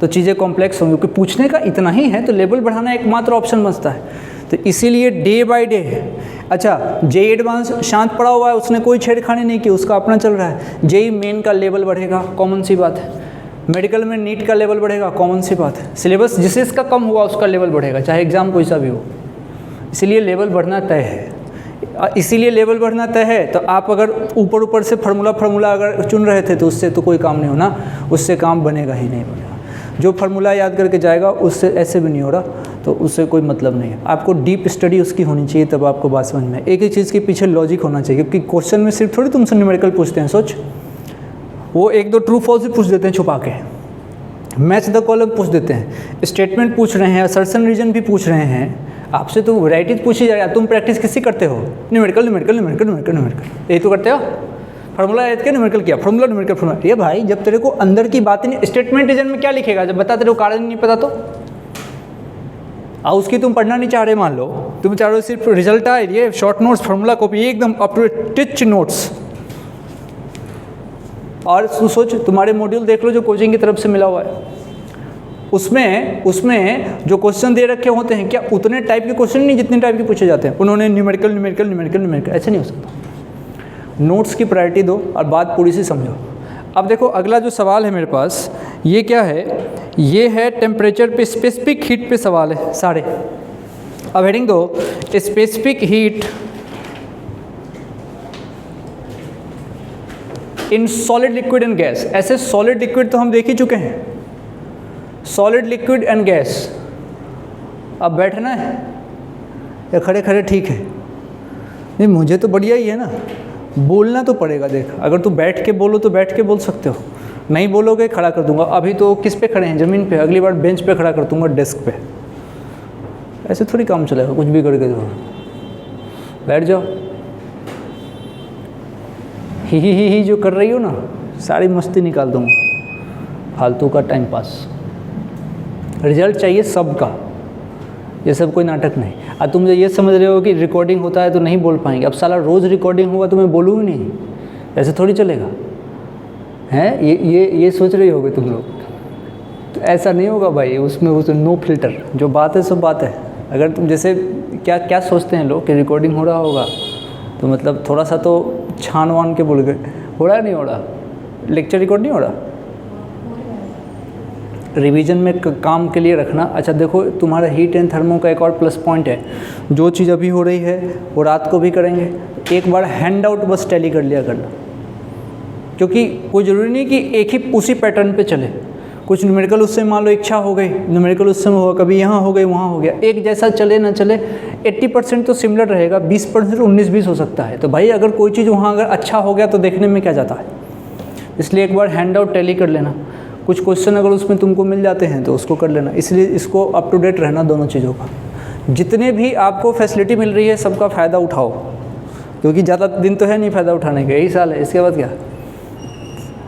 तो चीज़ें कॉम्प्लेक्स होंगी, क्योंकि पूछने का इतना ही है, तो लेवल बढ़ाना एकमात्र ऑप्शन बचता है। तो इसीलिए डे बाय डे, अच्छा जे एडवांस शांत पड़ा हुआ है, उसने कोई छेड़खानी नहीं की, उसका अपना चल रहा है। जेई मेन का लेवल बढ़ेगा, कॉमन सी बात है। मेडिकल में नीट का लेवल बढ़ेगा, कॉमन सी बात है। सिलेबस जिसे इसका कम हुआ उसका लेवल बढ़ेगा, चाहे एग्ज़ाम कोई सा भी हो। इसीलिए लेवल बढ़ना तय है। इसीलिए लेवल बढ़ना तय है। तो आप अगर ऊपर से फार्मूला अगर चुन रहे थे तो उससे तो कोई काम नहीं होना, उससे काम बनेगा ही नहीं बनेगा। जो फार्मूला याद करके जाएगा उससे ऐसे भी नहीं हो रहा, तो उससे कोई मतलब नहीं है। आपको डीप स्टडी उसकी होनी चाहिए, तब आपको बात समझ में। एक ही चीज़ के पीछे लॉजिक होना चाहिए, क्योंकि क्वेश्चन में सिर्फ थोड़ी तुमसे न्यूमेरिकल पूछते हैं। सोच, वो एक दो ट्रू फॉल्स भी पूछ देते हैं छुपा के, मैच द कॉलम पूछ देते हैं, स्टेटमेंट पूछ रहे हैं, असर्शन रीजन भी पूछ रहे हैं। आपसे तो वैराइटीज पूछी जा रही है। तुम प्रैक्टिस किससे करते हो? न्यूमेरिकल, यही तो करते हो। फार्मूला याद किया, न्यूमेरिकल किया, फार्मूला। ये भाई जब तेरे को अंदर की बात नहीं, स्टेटमेंट रीजन में क्या लिखेगा जब बता तेरे को कारण नहीं पता तो? और उसकी तुम पढ़ना नहीं चाह रहे, मान लो तुम चाह रहे हो सिर्फ रिजल्ट आए, ये शॉर्ट नोट्स, फार्मूला कॉपी, एकदम अप टू टिच नोट्स। और सोच, तुम्हारे मॉड्यूल देख लो जो कोचिंग की तरफ से मिला हुआ है, उसमें जो क्वेश्चन दे रखे होते हैं, क्या उतने टाइप के क्वेश्चन नहीं जितने टाइप के पूछे जाते हैं। उन्होंने न्यूमेरिकल, ऐसे नहीं हो सकता। नोट्स की प्रायोरिटी दो और बात पूरी सी समझो। अब देखो अगला जो सवाल है मेरे पास, ये क्या है? ये है टेम्परेचर पे, स्पेसिफिक हीट पे सवाल है सारे। अब हेडिंग दो, specific heat in solid, liquid and gas. ऐसे सॉलिड लिक्विड तो हम देख ही चुके हैं, सॉलिड लिक्विड एंड गैस। अब बैठना है या खड़े खड़े ठीक है? नहीं, मुझे तो बढ़िया ही है ना, बोलना तो पड़ेगा। देख, अगर तू बैठ के बोलो तो बैठ के बोल सकते हो, नहीं बोलोगे खड़ा कर दूंगा। अभी तो किस पे खड़े हैं? ज़मीन पे। अगली बार बेंच पे खड़ा कर दूंगा, डेस्क पे। ऐसे थोड़ी काम चलेगा, कुछ भी करके दो। बैठ जाओ। ही जो कर रही हो ना, सारी मस्ती निकाल दूंगा, फालतू का टाइम पास। रिजल्ट चाहिए सबका, ये सब कोई नाटक नहीं। अब तुम ये समझ रहे हो कि रिकॉर्डिंग होता है तो नहीं बोल पाएंगे। अब साला रोज़ रिकॉर्डिंग होगा तो मैं बोलूँगी नहीं, ऐसे थोड़ी चलेगा है। ये सोच रही होगे तुम लोग, तो ऐसा नहीं होगा भाई। उसमें नो फिल्टर, जो बात है सब बात है। अगर तुम जैसे क्या सोचते हैं लोग कि रिकॉर्डिंग हो रहा होगा तो मतलब थोड़ा सा तो छान वान के बोल गए, हो रहा है नहीं हो रहा? लेक्चर रिकॉर्ड नहीं हो रहा? रिवीजन में काम के लिए रखना। अच्छा देखो, तुम्हारा हीट एंड थर्मो का एक और प्लस पॉइंट है, जो चीज़ अभी हो रही है वो रात को भी करेंगे। एक बार हैंड आउट बस टैली कर लिया करना, क्योंकि कोई ज़रूरी नहीं कि एक ही उसी पैटर्न पे चले। कुछ न्यूमेरिकल उससे मान लो इच्छा हो गई, न्यूमेरिकल उससे हुआ, कभी यहाँ हो गई वहाँ हो गया, एक जैसा चले ना चले। 80% तो सिमिलर रहेगा, 20% 19-20 हो सकता है। तो भाई अगर कोई चीज़ वहाँ अगर अच्छा हो गया तो देखने में क्या जाता है। इसलिए एक बार हैंड आउट टैली कर लेना। कुछ क्वेश्चन अगर उसमें तुमको मिल जाते हैं तो उसको कर लेना। इसलिए इसको अप टू डेट रहना दोनों चीज़ों का। जितने भी आपको फैसिलिटी मिल रही है सबका फ़ायदा उठाओ, क्योंकि ज़्यादा दिन तो है नहीं फ़ायदा उठाने का, यही साल है, इसके बाद क्या।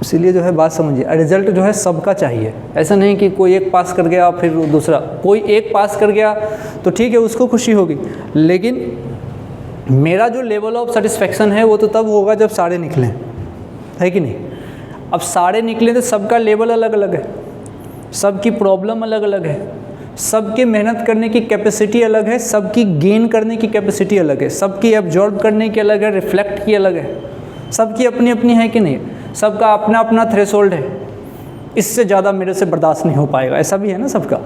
इसीलिए जो है बात समझिए, रिजल्ट जो है सबका चाहिए। ऐसा नहीं कि कोई एक पास कर गया फिर दूसरा, कोई एक पास कर गया तो ठीक है उसको खुशी होगी, लेकिन मेरा जो लेवल ऑफ सेटिस्फेक्शन है वो तो तब होगा जब सारे निकलें, है कि नहीं। अब सारे निकले तो सबका लेवल अलग अलग है, सबकी प्रॉब्लम अलग अलग है, सबके मेहनत करने की कैपेसिटी अलग है, सबकी गेन करने की कैपेसिटी अलग है, सबकी एब्जॉर्ब करने की अलग है, रिफ्लेक्ट की अलग है, सबकी अपनी अपनी है कि नहीं। सबका अपना अपना थ्रेशोल्ड है, इससे ज़्यादा मेरे से बर्दाश्त नहीं हो पाएगा, ऐसा भी है ना सबका,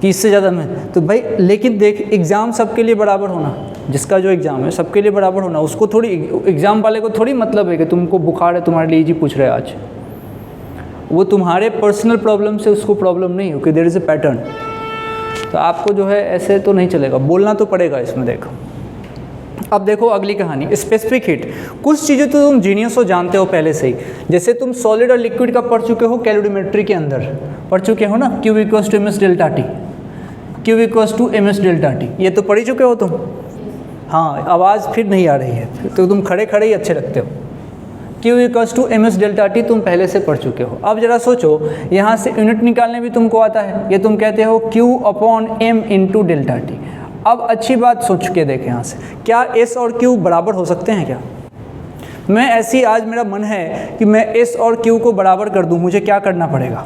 कि इससे ज़्यादा मैं तो भाई। लेकिन देख, एग्ज़ाम सबके लिए बराबर होना, जिसका जो एग्ज़ाम है सबके लिए बराबर होना। उसको थोड़ी, एग्ज़ाम वाले को थोड़ी मतलब है कि तुमको बुखार है तुम्हारे लिए इजी पूछ रहे हैं आज। वो तुम्हारे पर्सनल प्रॉब्लम से उसको प्रॉब्लम नहीं हो कि देयर इज़ ए पैटर्न। तो आपको जो है ऐसे तो नहीं चलेगा, बोलना तो पड़ेगा इसमें। देखो अब देखो अगली कहानी, स्पेसिफिक हीट। कुछ चीज़ें तो तुम जीनियस हो, जानते हो पहले से ही। जैसे तुम सॉलिड और लिक्विड का पढ़ चुके हो, कैलोरीमेट्री के अंदर पढ़ चुके हो ना, Q = MS ΔT, Q = MS ΔT, ये तो पढ़ ही चुके हो तुम। हाँ, आवाज़ फिर नहीं आ रही है, तो तुम खड़े खड़े ही अच्छे लगते हो। Q equals to M S delta T तुम पहले से पढ़ चुके हो। अब जरा सोचो, यहाँ से यूनिट निकालने भी तुमको आता है, ये तुम कहते हो Q upon M into delta T. अब अच्छी बात सोच के देखें यहाँ से, क्या S और Q बराबर हो सकते हैं क्या? मैं ऐसी आज मेरा मन है कि मैं S और Q को बराबर कर दूँ, मुझे क्या करना पड़ेगा?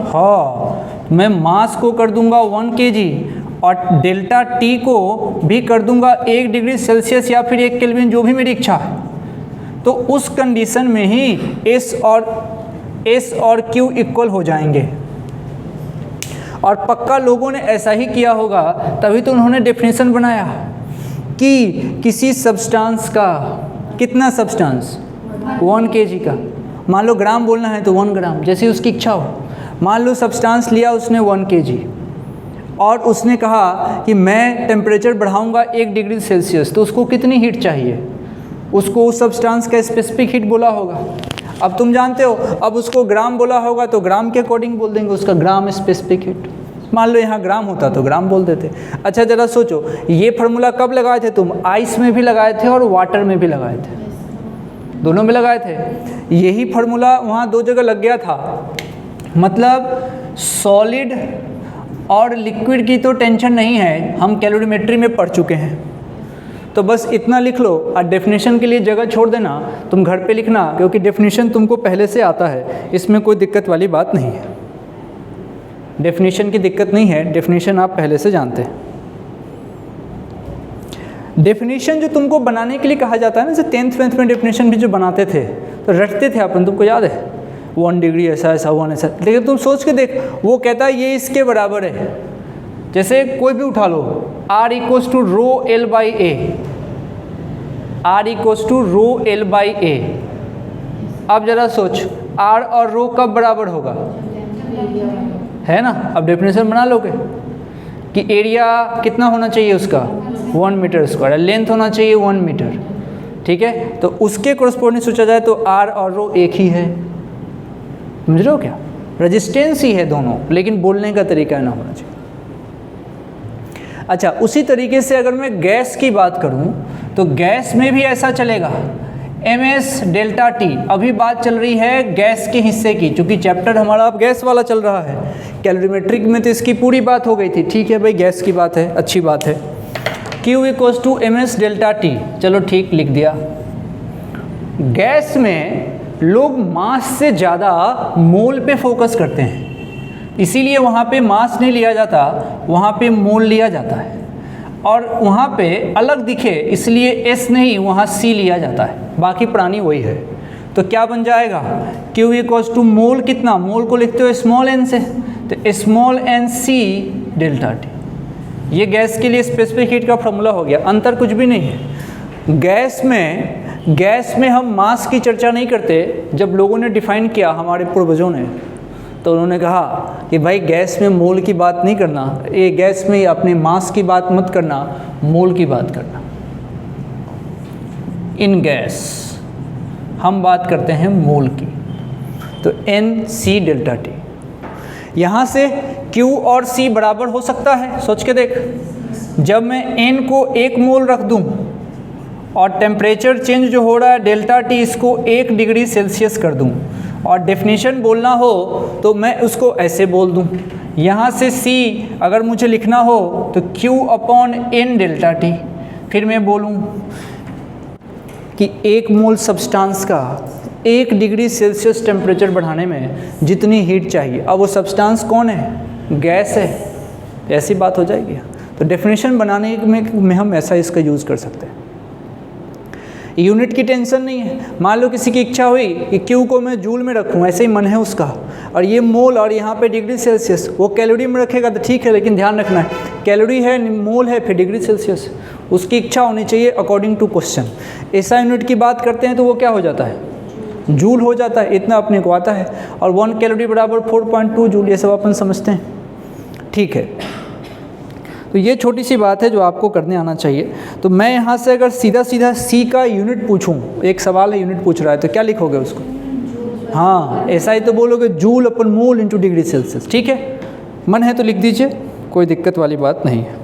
हाँ, मैं मास को कर दूंगा 1 kg और डेल्टा टी को भी कर दूंगा 1 डिग्री सेल्सियस या फिर 1 केल्विन, जो भी मेरी इच्छा है। तो उस कंडीशन में ही S और Q इक्वल हो जाएंगे। और पक्का लोगों ने ऐसा ही किया होगा, तभी तो उन्होंने डेफिनेशन बनाया कि किसी सब्सटेंस का, कितना सब्सटेंस, 1 kg का, मान लो ग्राम बोलना है तो 1 ग्राम, जैसी उसकी इच्छा हो। मान लो सब्सटेंस लिया उसने 1 kg और उसने कहा कि मैं टेम्परेचर बढ़ाऊंगा 1 डिग्री सेल्सियस, तो उसको कितनी हीट चाहिए? उसको उस सब्सटेंस का स्पेसिफिक हीट बोला होगा। अब तुम जानते हो, अब उसको ग्राम बोला होगा तो ग्राम के अकॉर्डिंग बोल देंगे उसका ग्राम स्पेसिफिक हीट। मान लो यहाँ ग्राम होता तो ग्राम बोल देते। अच्छा जरा सोचो, ये फार्मूला कब लगाए थे तुम? आइस में भी लगाए थे और वाटर में भी लगाए थे, दोनों में लगाए थे। यही फार्मूला वहाँ 2 जगह लग गया था। मतलब सॉलिड और लिक्विड की तो टेंशन नहीं है, हम कैलोरीमेट्री में पढ़ चुके हैं। तो बस इतना लिख लो और डेफिनेशन के लिए जगह छोड़ देना, तुम घर पे लिखना, क्योंकि डेफिनेशन तुमको पहले से आता है, इसमें कोई दिक्कत वाली बात नहीं है। डेफिनेशन की दिक्कत नहीं है, डेफिनेशन आप पहले से जानते हैं। डेफिनेशन जो तुमको बनाने के लिए कहा जाता है ना, जैसे 10th 12th में डेफिनेशन भी जो बनाते थे तो रटते थे अपन, तुमको याद है? 1 डिग्री ऐसा ऐसा 1 ऐसा, लेकिन तुम सोच के देख, वो कहता है ये इसके बराबर है। जैसे कोई भी उठा लो, R equals to rho L by A, R equals to rho L by A. अब जरा सोच, R और रो कब बराबर होगा? है ना? अब डेफिनेशन बना लोगे कि एरिया कितना होना चाहिए उसका? 1 मीटर स्क्वायर, लेंथ होना चाहिए 1 मीटर, ठीक है? तो उसके कोरस्पोंडिंग सोचा जाए तो R और रो एक ही है, समझ रहे हो क्या? रेजिस्टेंस ही है दोनों, लेकिन बोलने का तरीका ना होना चाहिए। अच्छा, उसी तरीके से अगर मैं गैस की बात करूं तो गैस में भी ऐसा चलेगा, ms डेल्टा टी। अभी बात चल रही है गैस के हिस्से की, चूंकि चैप्टर हमारा अब गैस वाला चल रहा है। कैलोरीमेट्रिक में तो इसकी पूरी बात हो गई थी, ठीक है भाई, गैस की बात है, अच्छी बात है। Q equals to ms delta T, चलो ठीक, लिख दिया। गैस में लोग मास से ज़्यादा मोल पे फोकस करते हैं, इसीलिए वहाँ पे मास नहीं लिया जाता, वहाँ पे मोल लिया जाता है। और वहाँ पे अलग दिखे इसलिए S नहीं, वहाँ C लिया जाता है, बाकी प्राणी वही है। तो क्या बन जाएगा? Q इक्वल्स टू मोल, कितना? मोल को लिखते हो स्मॉल n से, तो small n C delta T. ये गैस के लिए स्पेसिफिक हीट का फॉर्मूला हो गया, अंतर कुछ भी नहीं है। गैस में हम मास की चर्चा नहीं करते। जब लोगों ने डिफाइन किया, हमारे पूर्वजों ने, तो उन्होंने कहा कि भाई गैस में मोल की बात नहीं करना, ये गैस में अपने मास की बात मत करना, मोल की बात करना। इन गैस हम बात करते हैं मोल की, तो NC डेल्टा टी। यहाँ से Q और C बराबर हो सकता है, सोच के देख। जब मैं N को 1 मोल रख दूँ और टेम्परेचर चेंज जो हो रहा है डेल्टा टी, इसको 1 डिग्री सेल्सियस कर दूं, और डेफिनेशन बोलना हो तो मैं उसको ऐसे बोल दूं। यहाँ से C अगर मुझे लिखना हो तो Q upon N delta T. फिर मैं बोलूं कि 1 मोल सब्सटेंस का 1 डिग्री सेल्सियस टेम्परेचर बढ़ाने में जितनी हीट चाहिए, अब वो सब्सटेंस कौन है? गैस है। ऐसी बात हो जाएगी। तो डेफिनेशन बनाने में हम ऐसा इसका यूज़ कर सकते हैं। यूनिट की टेंशन नहीं है। मान लो किसी की इच्छा हुई कि Q को मैं जूल में रखूं, ऐसे ही मन है उसका, और ये मोल और यहाँ पे डिग्री सेल्सियस, वो कैलोरी में रखेगा तो ठीक है, लेकिन ध्यान रखना है कैलोरी है, मोल है, फिर डिग्री सेल्सियस। उसकी इच्छा होनी चाहिए अकॉर्डिंग टू क्वेश्चन। ऐसा यूनिट की बात करते हैं तो वो क्या हो जाता है? जूल हो जाता है, इतना अपने को आता है। और 1 कैलोरी बराबर 4.2 जूल, ये सब अपन समझते हैं, ठीक है। तो ये छोटी सी बात है जो आपको करने आना चाहिए। तो मैं यहाँ से अगर सीधा सीधा C का यूनिट पूछूँ, एक सवाल है यूनिट पूछ रहा है, तो क्या लिखोगे उसको? हाँ, ऐसा ही तो बोलोगे, जूल अपन मोल इंटू डिग्री सेल्सियस, ठीक है। मन है तो लिख दीजिए, कोई दिक्कत वाली बात नहीं है।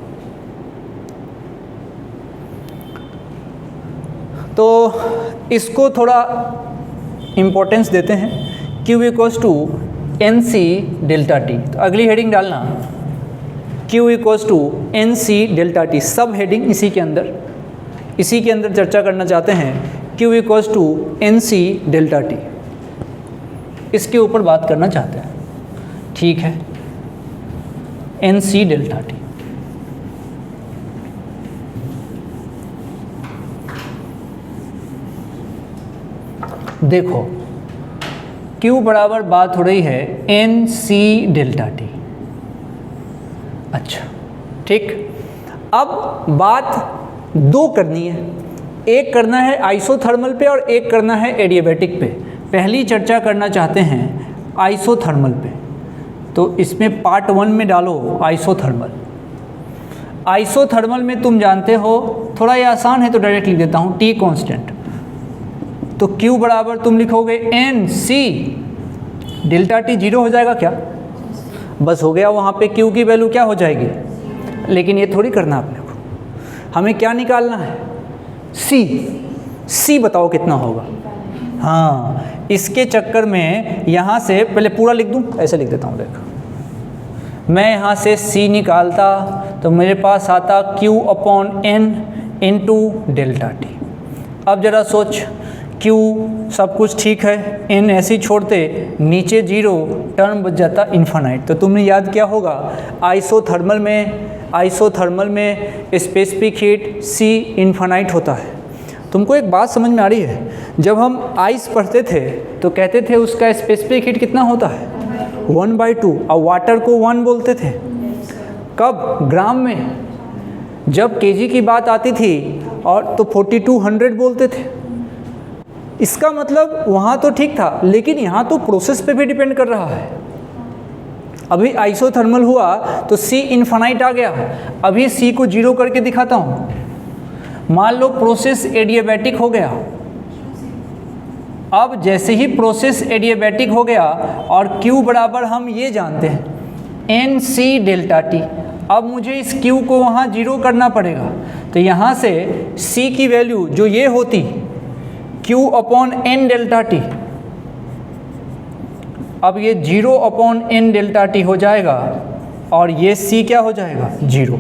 तो इसको थोड़ा इम्पोर्टेंस देते हैं, Q equals to NC delta T. तो अगली हेडिंग डालना Q equals to NC delta T, सब हेडिंग इसी के अंदर चर्चा करना चाहते हैं। Q equals to NC delta T, इसके ऊपर बात करना चाहते हैं, ठीक है। NC डेल्टा टी, देखो Q बराबर बात हो रही है NC डेल्टा टी। अच्छा ठीक, अब बात दो करनी है, एक करना है आइसोथर्मल पे और एक करना है एडियाबैटिक पे। पहली चर्चा करना चाहते हैं आइसोथर्मल पे, तो इसमें पार्ट 1 में डालो आइसोथर्मल। आइसोथर्मल में तुम जानते हो, थोड़ा ये आसान है तो डायरेक्ट लिख देता हूँ, T कांस्टेंट। तो Q बराबर तुम लिखोगे NC डेल्टा टी, जीरो हो जाएगा क्या? बस हो गया, वहाँ पे Q की वैल्यू क्या हो जाएगी। लेकिन ये थोड़ी करना आपने को, हमें क्या निकालना है? C बताओ कितना होगा। हाँ, इसके चक्कर में यहाँ से पहले पूरा लिख दूँ, ऐसे लिख देता हूँ, देखो मैं यहाँ से C निकालता तो मेरे पास आता Q upon N into delta T. अब ज़रा सोच, Q सब कुछ ठीक है, N ऐसे ही छोड़ते, नीचे जीरो, टर्म बच जाता इन्फानाइट। तो तुमने याद किया होगा आइसोथर्मल में स्पेसिफिक हीट C इन्फानाइट होता है। तुमको एक बात समझ में आ रही है, जब हम आइस पढ़ते थे तो कहते थे उसका स्पेसिफिक हीट कितना होता है? 1/2, और वाटर को 1 बोलते थे। कब? ग्राम में। जब केजी की बात आती थी और तो 4200 बोलते थे। इसका मतलब वहाँ तो ठीक था, लेकिन यहाँ तो प्रोसेस पे भी डिपेंड कर रहा है। अभी आइसोथर्मल हुआ तो C इन्फानाइट आ गया, अभी C को जीरो करके दिखाता हूँ। मान लो प्रोसेस एडियाबैटिक हो गया। अब जैसे ही प्रोसेस एडियाबैटिक हो गया और Q बराबर हम ये जानते हैं NC डेल्टा टी, अब मुझे इस Q को वहाँ जीरो करना पड़ेगा। तो यहाँ से C की वैल्यू जो ये होती Q upon N delta T, अब ये 0 अपॉन N डेल्टा टी हो जाएगा और ये C क्या हो जाएगा? 0।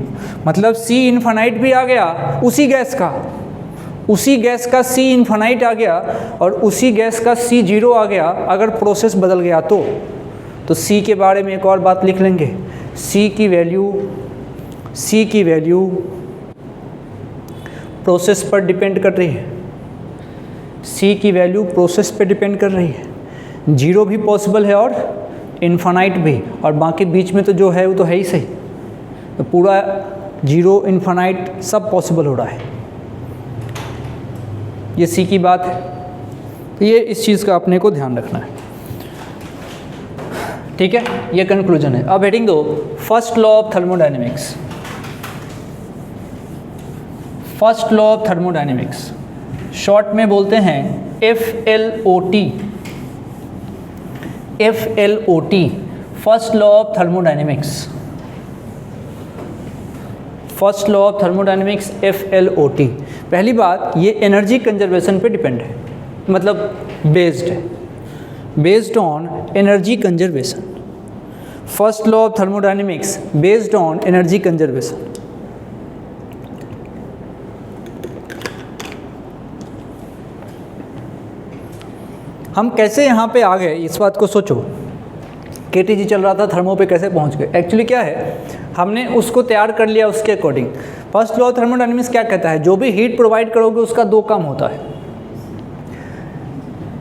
मतलब C इन्फानाइट भी आ गया, उसी गैस का C इन्फानाइट आ गया और उसी गैस का C 0 आ गया। अगर प्रोसेस बदल गया तो C के बारे में एक और बात लिख लेंगे, C की वैल्यू प्रोसेस पर डिपेंड कर रही है। C की वैल्यू प्रोसेस पे डिपेंड कर रही है। 0 भी पॉसिबल है और इन्फानाइट भी, और बाकी बीच में तो जो है वो तो है ही सही। तो पूरा 0 इन्फानाइट सब पॉसिबल हो रहा है। ये C की बात है, तो ये इस चीज़ का अपने को ध्यान रखना है, ठीक है। ये कंक्लूजन है। अब हेडिंग दो, first law of thermodynamics. First law of thermodynamics short में बोलते हैं FLOT, first law of thermodynamics. First law of thermodynamics FLOT। पहली बात, ये एनर्जी कंजर्वेशन पे डिपेंड है, मतलब based on energy conservation. First law of thermodynamics based on energy conservation. हम कैसे यहाँ पे आ गए, इस बात को सोचो। KTG चल रहा था, थर्मो पे कैसे पहुँच गए? एक्चुअली क्या है, हमने उसको तैयार कर लिया उसके according. First law of thermodynamics क्या कहता है? जो भी हीट प्रोवाइड करोगे उसका दो काम होता है।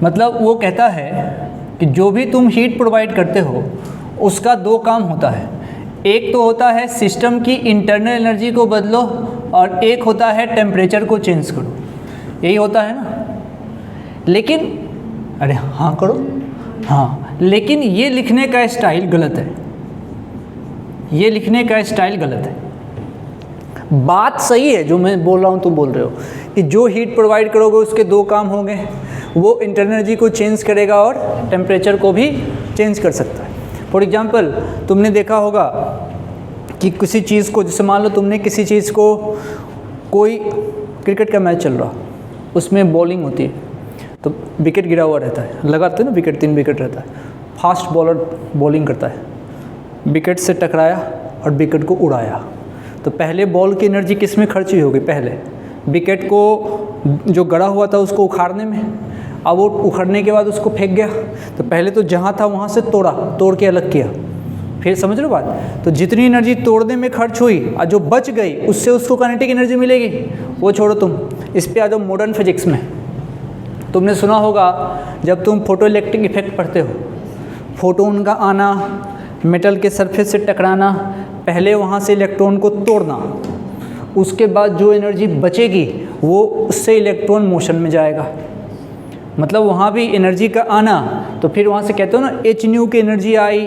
मतलब वो कहता है कि जो भी तुम हीट प्रोवाइड करते हो उसका दो काम होता है। एक तो होता है सिस्टम की इंटरनल एनर्जी को बदलो, और एक होता है टेम्परेचर को चेंज करो। यही होता है ना। लेकिन अरे हाँ करो, हाँ, लेकिन ये लिखने का स्टाइल गलत है। ये लिखने का स्टाइल गलत है। बात सही है जो मैं बोल रहा हूँ, तुम बोल रहे हो कि जो हीट प्रोवाइड करोगे उसके दो काम होंगे, वो इंटरनल एनर्जी को चेंज करेगा और टेम्परेचर को भी चेंज कर सकता है। फॉर एग्जांपल, तुमने देखा होगा कि किसी चीज़ को, जैसे मान लो तुमने किसी चीज़ को, कोई क्रिकेट का मैच चल रहा, उसमें बॉलिंग होती है, तो विकेट गिरा हुआ रहता है, लगाते हैं ना विकेट, 3 विकेट रहता है। फास्ट बॉलर बॉलिंग करता है, विकेट से टकराया और विकेट को उड़ाया, तो पहले बॉल की एनर्जी किस में खर्च हुई होगी? पहले विकेट को जो गड़ा हुआ था उसको उखाड़ने में, अब वो उखड़ने के बाद उसको फेंक गया, तो पहले तो जहाँ था वहाँ से तोड़ के अलग किया, फिर समझ लो बात। तो जितनी एनर्जी तोड़ने में खर्च हुई और जो बच गई उससे उसको काइनेटिक एनर्जी मिलेगी। वो छोड़ो, तुम इस पे आ जाओ मॉडर्न फिजिक्स में। तुमने सुना होगा जब तुम फोटो इलेक्ट्रिक इफेक्ट पढ़ते हो, फोटोन का आना, मेटल के सरफेस से टकराना, पहले वहाँ से इलेक्ट्रॉन को तोड़ना, उसके बाद जो एनर्जी बचेगी वो उससे इलेक्ट्रॉन मोशन में जाएगा, मतलब वहाँ भी एनर्जी का आना। तो फिर वहाँ से कहते हो ना एच न्यू की एनर्जी आई,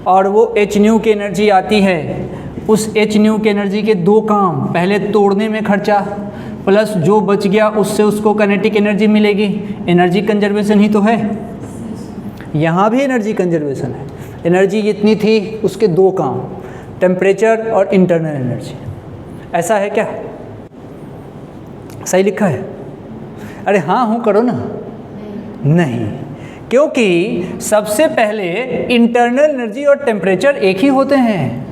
और वो एच न्यू की एनर्जी आती है, उस एच न्यू की एनर्जी के 2 काम, पहले तोड़ने में खर्चा प्लस जो बच गया उससे उसको काइनेटिक एनर्जी मिलेगी। एनर्जी कंजर्वेशन ही तो है, यहाँ भी एनर्जी कंजर्वेशन है। एनर्जी जितनी थी उसके 2 काम, टेम्परेचर और इंटरनल एनर्जी। ऐसा है क्या? सही लिखा है? अरे हाँ हूँ करो ना। नहीं, क्योंकि सबसे पहले इंटरनल एनर्जी और टेम्परेचर एक ही होते हैं,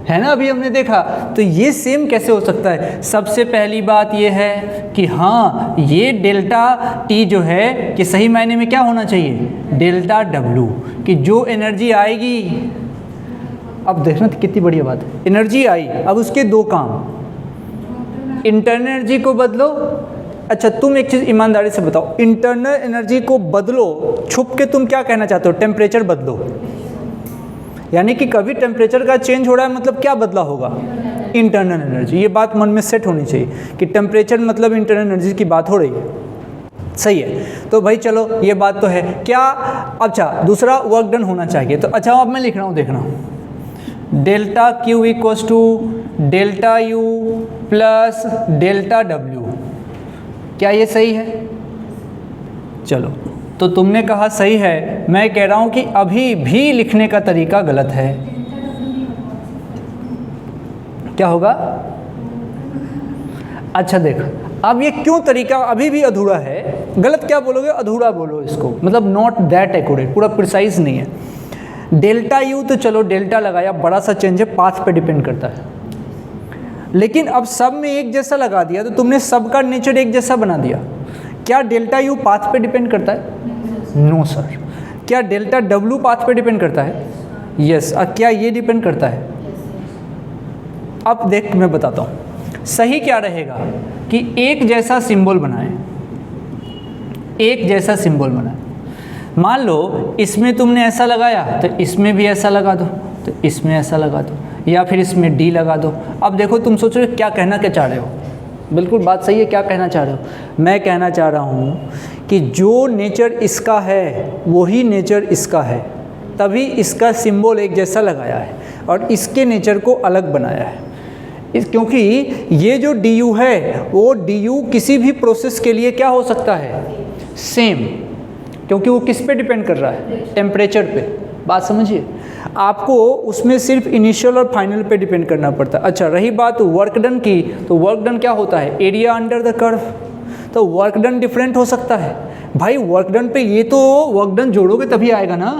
है ना? अभी हमने देखा, तो ये सेम कैसे हो सकता है? सबसे पहली बात ये है कि हाँ, ये डेल्टा टी जो है कि सही मायने में क्या होना चाहिए? डेल्टा डब्लू, कि जो एनर्जी आएगी, अब देखना कितनी बढ़िया बात है, एनर्जी आई, अब उसके 2 काम, इंटरनल एनर्जी को बदलो। अच्छा तुम एक चीज़ ईमानदारी से बताओ, इंटरनल एनर्जी को बदलो, छुप के तुम क्या कहना चाहते हो? टेम्परेचर बदलो, यानी कि कभी टेम्परेचर का चेंज हो रहा है मतलब क्या बदला होगा? Internal energy. ये बात मन में सेट होनी चाहिए कि टेम्परेचर मतलब इंटरनल एनर्जी की बात हो रही है। सही है, तो भाई चलो ये बात तो है क्या। अच्छा दूसरा वर्क डन होना चाहिए, तो अच्छा अब मैं लिख रहा हूँ, देखना, delta Q equals to delta U plus delta W. क्या ये सही है? चलो, तो तुमने कहा सही है, मैं कह रहा हूं कि अभी भी लिखने का तरीका गलत है। क्या होगा? अच्छा देख, अब ये क्यों तरीका अभी भी अधूरा है? गलत क्या बोलोगे? अधूरा बोलो इसको, मतलब नॉट दैट एक्यूरेट, पूरा प्रिसाइज नहीं है। डेल्टा यू तो चलो डेल्टा लगाया, बड़ा सा चेंज है, पाथ पे डिपेंड करता है, लेकिन अब सब में एक जैसा लगा दिया तो तुमने सबका नेचर एक जैसा बना दिया। क्या डेल्टा यू पाथ पे डिपेंड करता है? No sir. क्या डेल्टा डब्ल्यू पाथ पे डिपेंड करता है? यस। और क्या ये डिपेंड करता है? अब देख मैं बताता हूँ सही क्या रहेगा, कि एक जैसा सिंबल बनाएं, एक जैसा सिंबल बनाएं। मान लो इसमें तुमने ऐसा लगाया तो इसमें भी ऐसा लगा दो, तो इसमें ऐसा लगा दो, या फिर इसमें डी लगा दो। अब देखो तुम सोच रहे हो क्या कहना क्या चाह रहे हो? बिल्कुल बात सही है, क्या कहना चाह रहे हो? मैं कहना चाह रहा हूँ कि जो नेचर इसका है वही नेचर इसका है, तभी इसका सिंबल एक जैसा लगाया है और इसके नेचर को अलग बनाया है। क्योंकि ये जो डी यू है वो डी यू किसी भी प्रोसेस के लिए क्या हो सकता है? सेम, क्योंकि वो किस पे डिपेंड कर रहा है? टेम्परेचर पे। बात समझिए, आपको उसमें सिर्फ इनिशियल और फाइनल पे डिपेंड करना पड़ता है। अच्छा रही बात वर्क डन की, तो वर्क डन क्या होता है? Area under the curve. तो वर्क डन डिफरेंट हो सकता है भाई। वर्क डन पे ये तो वर्क डन जोड़ोगे तभी आएगा ना,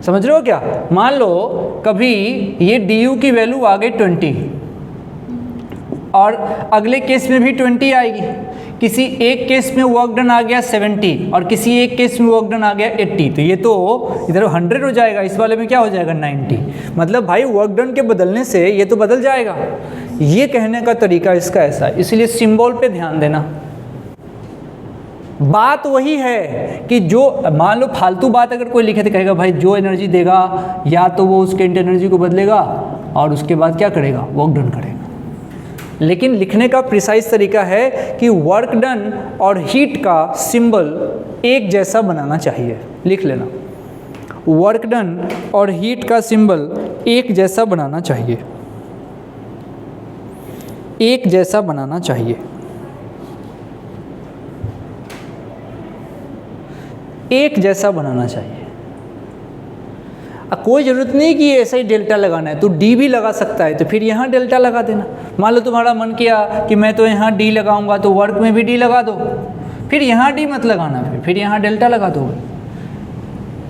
समझ रहे हो क्या? मान लो कभी ये डी यू की वैल्यू आ गई 20 और अगले केस में भी 20 आएगी। किसी एक केस में वर्क डन आ गया 70 और किसी एक केस में वर्क डन आ गया 80, तो ये तो इधर 100 हो जाएगा, इस वाले में क्या हो जाएगा? 90। मतलब भाई वर्क डन के बदलने से ये तो बदल जाएगा। ये कहने का तरीका इसका ऐसा है, इसलिए सिंबल पे ध्यान देना। बात वही है कि जो मान लो फालतू बात अगर कोई लिखे तो कहेगा भाई जो एनर्जी देगा या तो वो उसके इंटर एनर्जी को बदलेगा और उसके बाद क्या करेगा? वर्क डन करेगा। लेकिन लिखने का प्रिसाइज तरीका है कि वर्क डन और हीट का सिंबल एक जैसा बनाना चाहिए। लिख लेना, वर्क डन और हीट का सिंबल एक जैसा बनाना चाहिए, एक जैसा बनाना चाहिए, एक जैसा बनाना चाहिए। कोई ज़रूरत नहीं कि ऐसा ही डेल्टा लगाना है, तो डी भी लगा सकता है, तो फिर यहाँ डेल्टा लगा देना। मान लो तुम्हारा मन किया कि मैं तो यहाँ डी लगाऊंगा, तो वर्क में भी डी लगा दो, फिर यहाँ डी मत लगाना, फिर यहाँ डेल्टा लगा दो।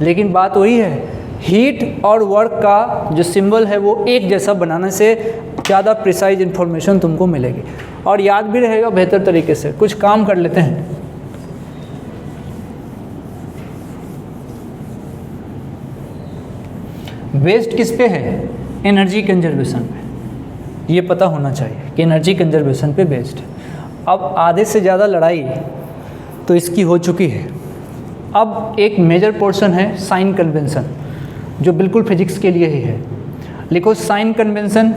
लेकिन बात वही है, हीट और वर्क का जो सिंबल है वो एक जैसा बनाने से ज़्यादा प्रिसाइज इन्फॉर्मेशन तुमको मिलेगी और याद भी रहेगा बेहतर तरीके से। कुछ काम कर लेते हैं। वेस्ट किस पे है? एनर्जी कंजर्वेशन पे। ये पता होना चाहिए कि एनर्जी कंजर्वेशन पे बेस्ड है। अब आधे से ज़्यादा लड़ाई तो इसकी हो चुकी है। अब एक मेजर पोर्शन है साइन कन्वेंशन, जो बिल्कुल फिजिक्स के लिए ही है। लिखो sign convention,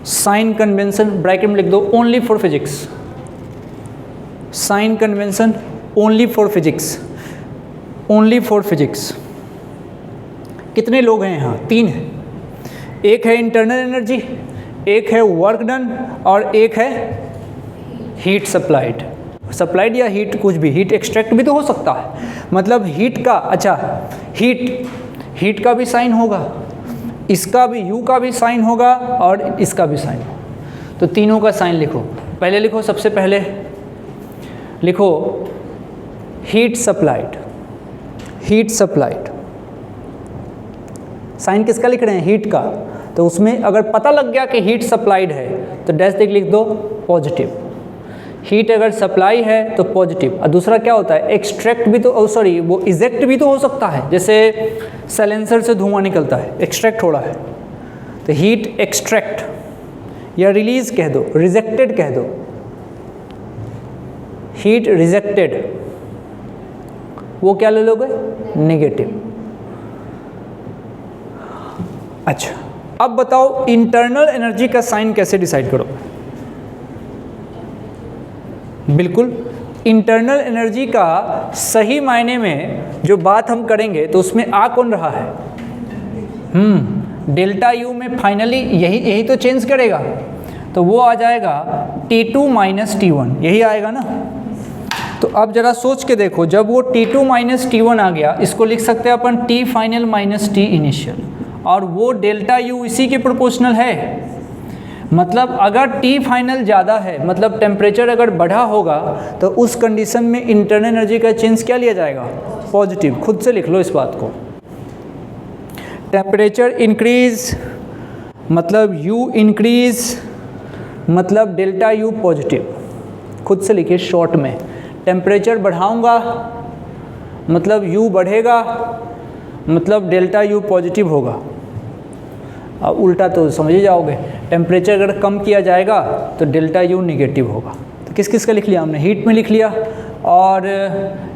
sign convention bracket में लिख दो only for physics. Sign convention only for physics, only for physics. कितने लोग हैं यहाँ? 3 हैं। एक है इंटरनल एनर्जी, एक है वर्क डन और एक है हीट सप्लाइड। सप्लाइड या हीट कुछ भी, हीट एक्सट्रैक्ट भी तो हो सकता है। मतलब हीट का, अच्छा हीट का भी साइन होगा, इसका भी, यू का भी साइन होगा और इसका भी साइन होगा। तो तीनों का साइन लिखो। पहले लिखो, सबसे पहले लिखो heat supplied. Heat supplied sign किसका लिख रहे हैं? हीट का। तो उसमें अगर पता लग गया कि हीट सप्लाइड है तो डैश देख लिख दो पॉजिटिव। हीट अगर सप्लाई है तो पॉजिटिव। और दूसरा क्या होता है? एक्सट्रैक्ट भी तो, सॉरी वो इजेक्ट भी तो हो सकता है। जैसे साइलेंसर से धुआं निकलता है, एक्सट्रैक्ट हो रहा है, तो हीट एक्सट्रैक्ट या रिलीज कह दो, रिजेक्टेड कह दो, हीट रिजेक्टेड, वो क्या ले लोगे? नेगेटिव। अच्छा, अब बताओ इंटरनल एनर्जी का साइन कैसे डिसाइड करो? बिल्कुल इंटरनल एनर्जी का सही मायने में जो बात हम करेंगे तो उसमें आ कौन रहा है? डेल्टा यू में फाइनली यही तो चेंज करेगा, तो वो आ जाएगा T2 माइनस T1, यही आएगा ना। तो अब जरा सोच के देखो, जब वो T2 माइनस T1 आ गया, इसको लिख सकते हैं अपन T final minus T initial, और वो डेल्टा यू इसी के प्रोपोर्शनल है। मतलब अगर T फाइनल ज़्यादा है, मतलब टेम्परेचर अगर बढ़ा होगा, तो उस कंडीशन में इंटरनल एनर्जी का चेंज क्या लिया जाएगा? पॉजिटिव। खुद से लिख लो इस बात को। टेम्परेचर इंक्रीज मतलब U इंक्रीज मतलब डेल्टा U पॉजिटिव। खुद से लिखिए शॉर्ट में। टेम्परेचर बढ़ाऊंगा मतलब U बढ़ेगा, मतलब डेल्टा U पॉजिटिव होगा। अब उल्टा तो समझ ही जाओगे, टेम्परेचर अगर कम किया जाएगा तो डेल्टा U निगेटिव होगा। तो किस किस का लिख लिया हमने? हीट में लिख लिया और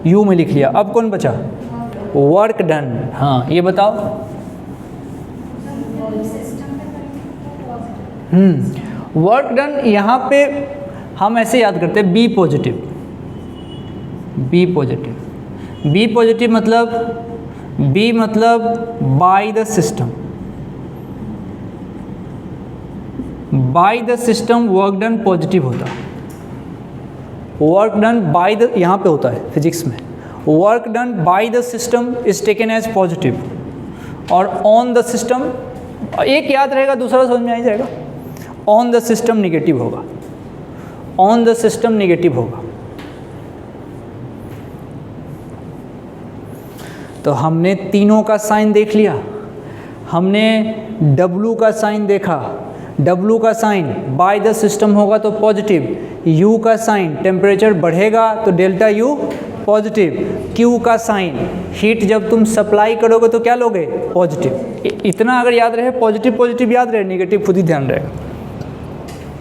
U में लिख लिया। अब कौन बचा? Work done. हाँ ये बताओ। वर्क डन यहाँ पे हम ऐसे याद करते हैं B positive. B positive, B positive मतलब by the system, by the system work done positive होता है। वर्क डन बाय द, यहाँ पे होता है फिजिक्स में, work done by the system is taken as positive, और ऑन द सिस्टम, एक याद रहेगा दूसरा समझ में आ जाएगा, ऑन द सिस्टम निगेटिव होगा। ऑन द सिस्टम निगेटिव होगा। तो हमने तीनों का साइन देख लिया। हमने W का साइन देखा। W का साइन बाय द सिस्टम होगा तो पॉजिटिव, U का साइन टेम्परेचर बढ़ेगा तो डेल्टा U पॉजिटिव, Q का साइन हीट जब तुम सप्लाई करोगे तो क्या लोगे? पॉजिटिव। इतना अगर याद रहे, पॉजिटिव पॉजिटिव याद रहे, नेगेटिव खुद ही ध्यान रहेगा।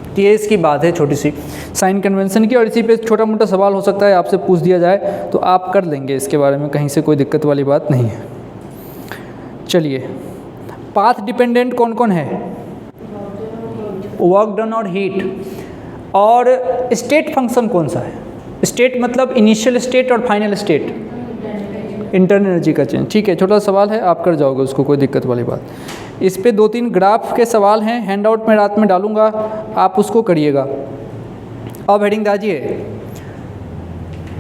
तो ये इसकी बात है छोटी सी साइन कन्वेंशन की, और इसी पे छोटा मोटा सवाल हो सकता है आपसे पूछ दिया जाए तो आप कर लेंगे इसके बारे में, कहीं से कोई दिक्कत वाली बात नहीं है। चलिए, पाथ डिपेंडेंट कौन कौन है? वर्क डन और हीट। और स्टेट फंक्शन कौन सा है? स्टेट मतलब इनिशियल स्टेट और फाइनल स्टेट, इंटरनल एनर्जी का चेंज। ठीक है, छोटा सवाल है, आप कर जाओगे उसको, कोई दिक्कत वाली बात। इस पे 2-3 ग्राफ के सवाल हैं, हैंड आउट में रात में डालूंगा, आप उसको करिएगा। अब हेडिंग दाजिए,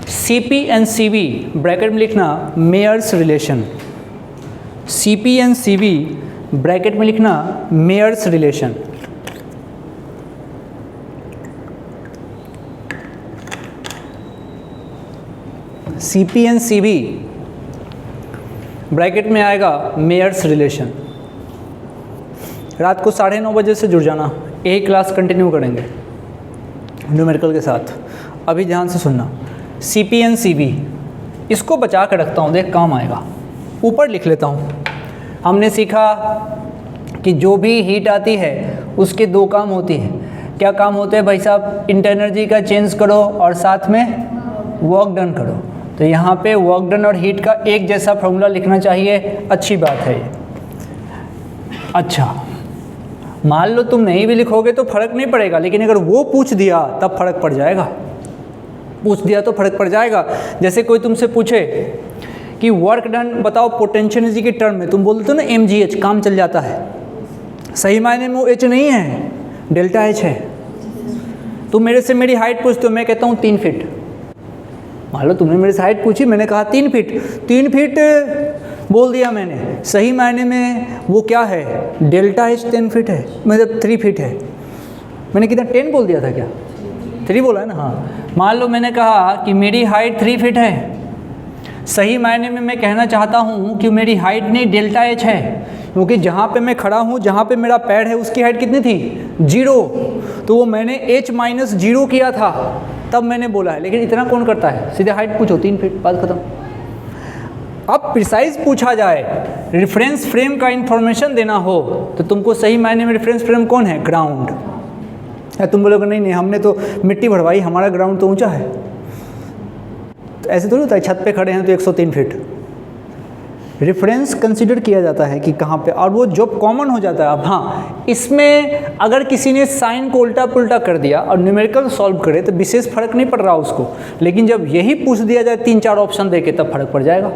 CP एंड CV ब्रैकेट में लिखना Mayer's relation. CP and CV bracket में लिखना Mayer's relation. CP and CV bracket में आएगा मेयर्स रिलेशन। रात को 9:30 बजे से जुड़ जाना, एक क्लास कंटिन्यू करेंगे न्यूमेरिकल के साथ। अभी ध्यान से सुनना, CP एंड CV इसको बचा कर रखता हूँ, देख काम आएगा। ऊपर लिख लेता हूँ। हमने सीखा कि जो भी हीट आती है उसके दो काम होती है। क्या काम होते हैं भाई साहब? इंटरनल एनर्जी का चेंज करो और साथ में वर्क डन करो। तो यहाँ पे वर्क डन और हीट का एक जैसा फॉर्मूला लिखना चाहिए, अच्छी बात है ये। अच्छा, मान लो तुम नहीं भी लिखोगे तो फर्क नहीं पड़ेगा, लेकिन अगर वो पूछ दिया तब फर्क पड़ जाएगा। पूछ दिया तो फर्क पड़ जाएगा। जैसे कोई तुमसे पूछे कि वर्क डन बताओ पोटेंशियल एनर्जी के टर्म में, तुम बोलते हो ना mgh, काम चल जाता है। सही मायने में वो h नहीं है, डेल्टा h है। तुम मेरे से मेरी हाइट पूछते हो, मैं कहता हूँ 3 फीट। मान लो तुमने मेरे से हाइट पूछी, मैंने कहा 3 फीट, 3 फीट बोल दिया मैंने। सही मायने में वो क्या है? डेल्टा h 10 फीट है, मतलब 3 फीट है। मैंने कितना 10 बोल दिया था क्या? 3 बोला है ना? हाँ। मान लो मैंने कहा कि मेरी हाइट 3 फीट है। सही मायने में मैं कहना चाहता हूँ कि मेरी हाइट नहीं डेल्टा h है, क्योंकि जहाँ पे मैं खड़ा हूँ, जहाँ पे मेरा पैर है, उसकी हाइट कितनी थी? 0। तो वो मैंने h - 0 किया था, तब मैंने बोला है। लेकिन इतना कौन करता है? सीधे हाइट पूछो, 3 फीट, बात खत्म। अब प्रिसाइज पूछा जाए, रेफरेंस फ्रेम का इंफॉर्मेशन देना हो, तो तुमको सही मायने में रेफरेंस फ्रेम कौन है? ग्राउंड। या तुम बोलोगे नहीं नहीं, हमने तो मिट्टी भरवाई, हमारा ग्राउंड तो ऊंचा है। तो ऐसे थोड़ी होता है, छत पे खड़े हैं तो 103 फीट। रेफरेंस कंसीडर किया जाता है कि कहाँ पे, और वो जब कॉमन हो जाता है। अब हाँ, इसमें अगर किसी ने साइन को उल्टा पुल्टा कर दिया और न्यूमेरिकल सॉल्व करे तो विशेष फर्क नहीं पड़ रहा उसको, लेकिन जब यही पूछ दिया जाए 3-4 ऑप्शन देके, तब फर्क पड़ जाएगा।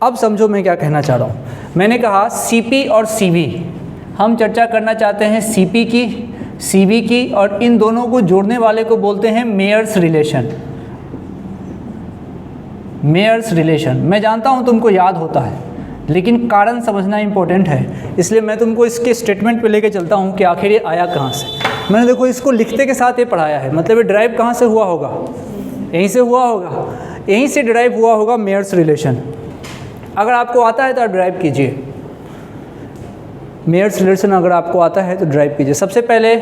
अब समझो मैं क्या कहना चाह रहा हूँ। मैंने कहा CP और CV, हम चर्चा करना चाहते हैं CP की, CV की, और इन दोनों को जोड़ने वाले को बोलते हैं मेयर्स रिलेशन। मेयर्स रिलेशन मैं जानता हूँ तुमको याद होता है, लेकिन कारण समझना इंपॉर्टेंट है, इसलिए मैं तुमको इसके स्टेटमेंट पे लेके चलता हूँ कि आखिर ये आया कहाँ से। मैंने देखो इसको लिखते के साथ ये पढ़ाया है, मतलब ये ड्राइव कहाँ से हुआ होगा? यहीं से हुआ होगा, यहीं से ड्राइव हुआ होगा मेयर्स रिलेशन। अगर आपको आता है तो आप ड्राइव कीजिए, मेयर्स रिलेशन अगर आपको आता है तो ड्राइव कीजिए। सबसे पहले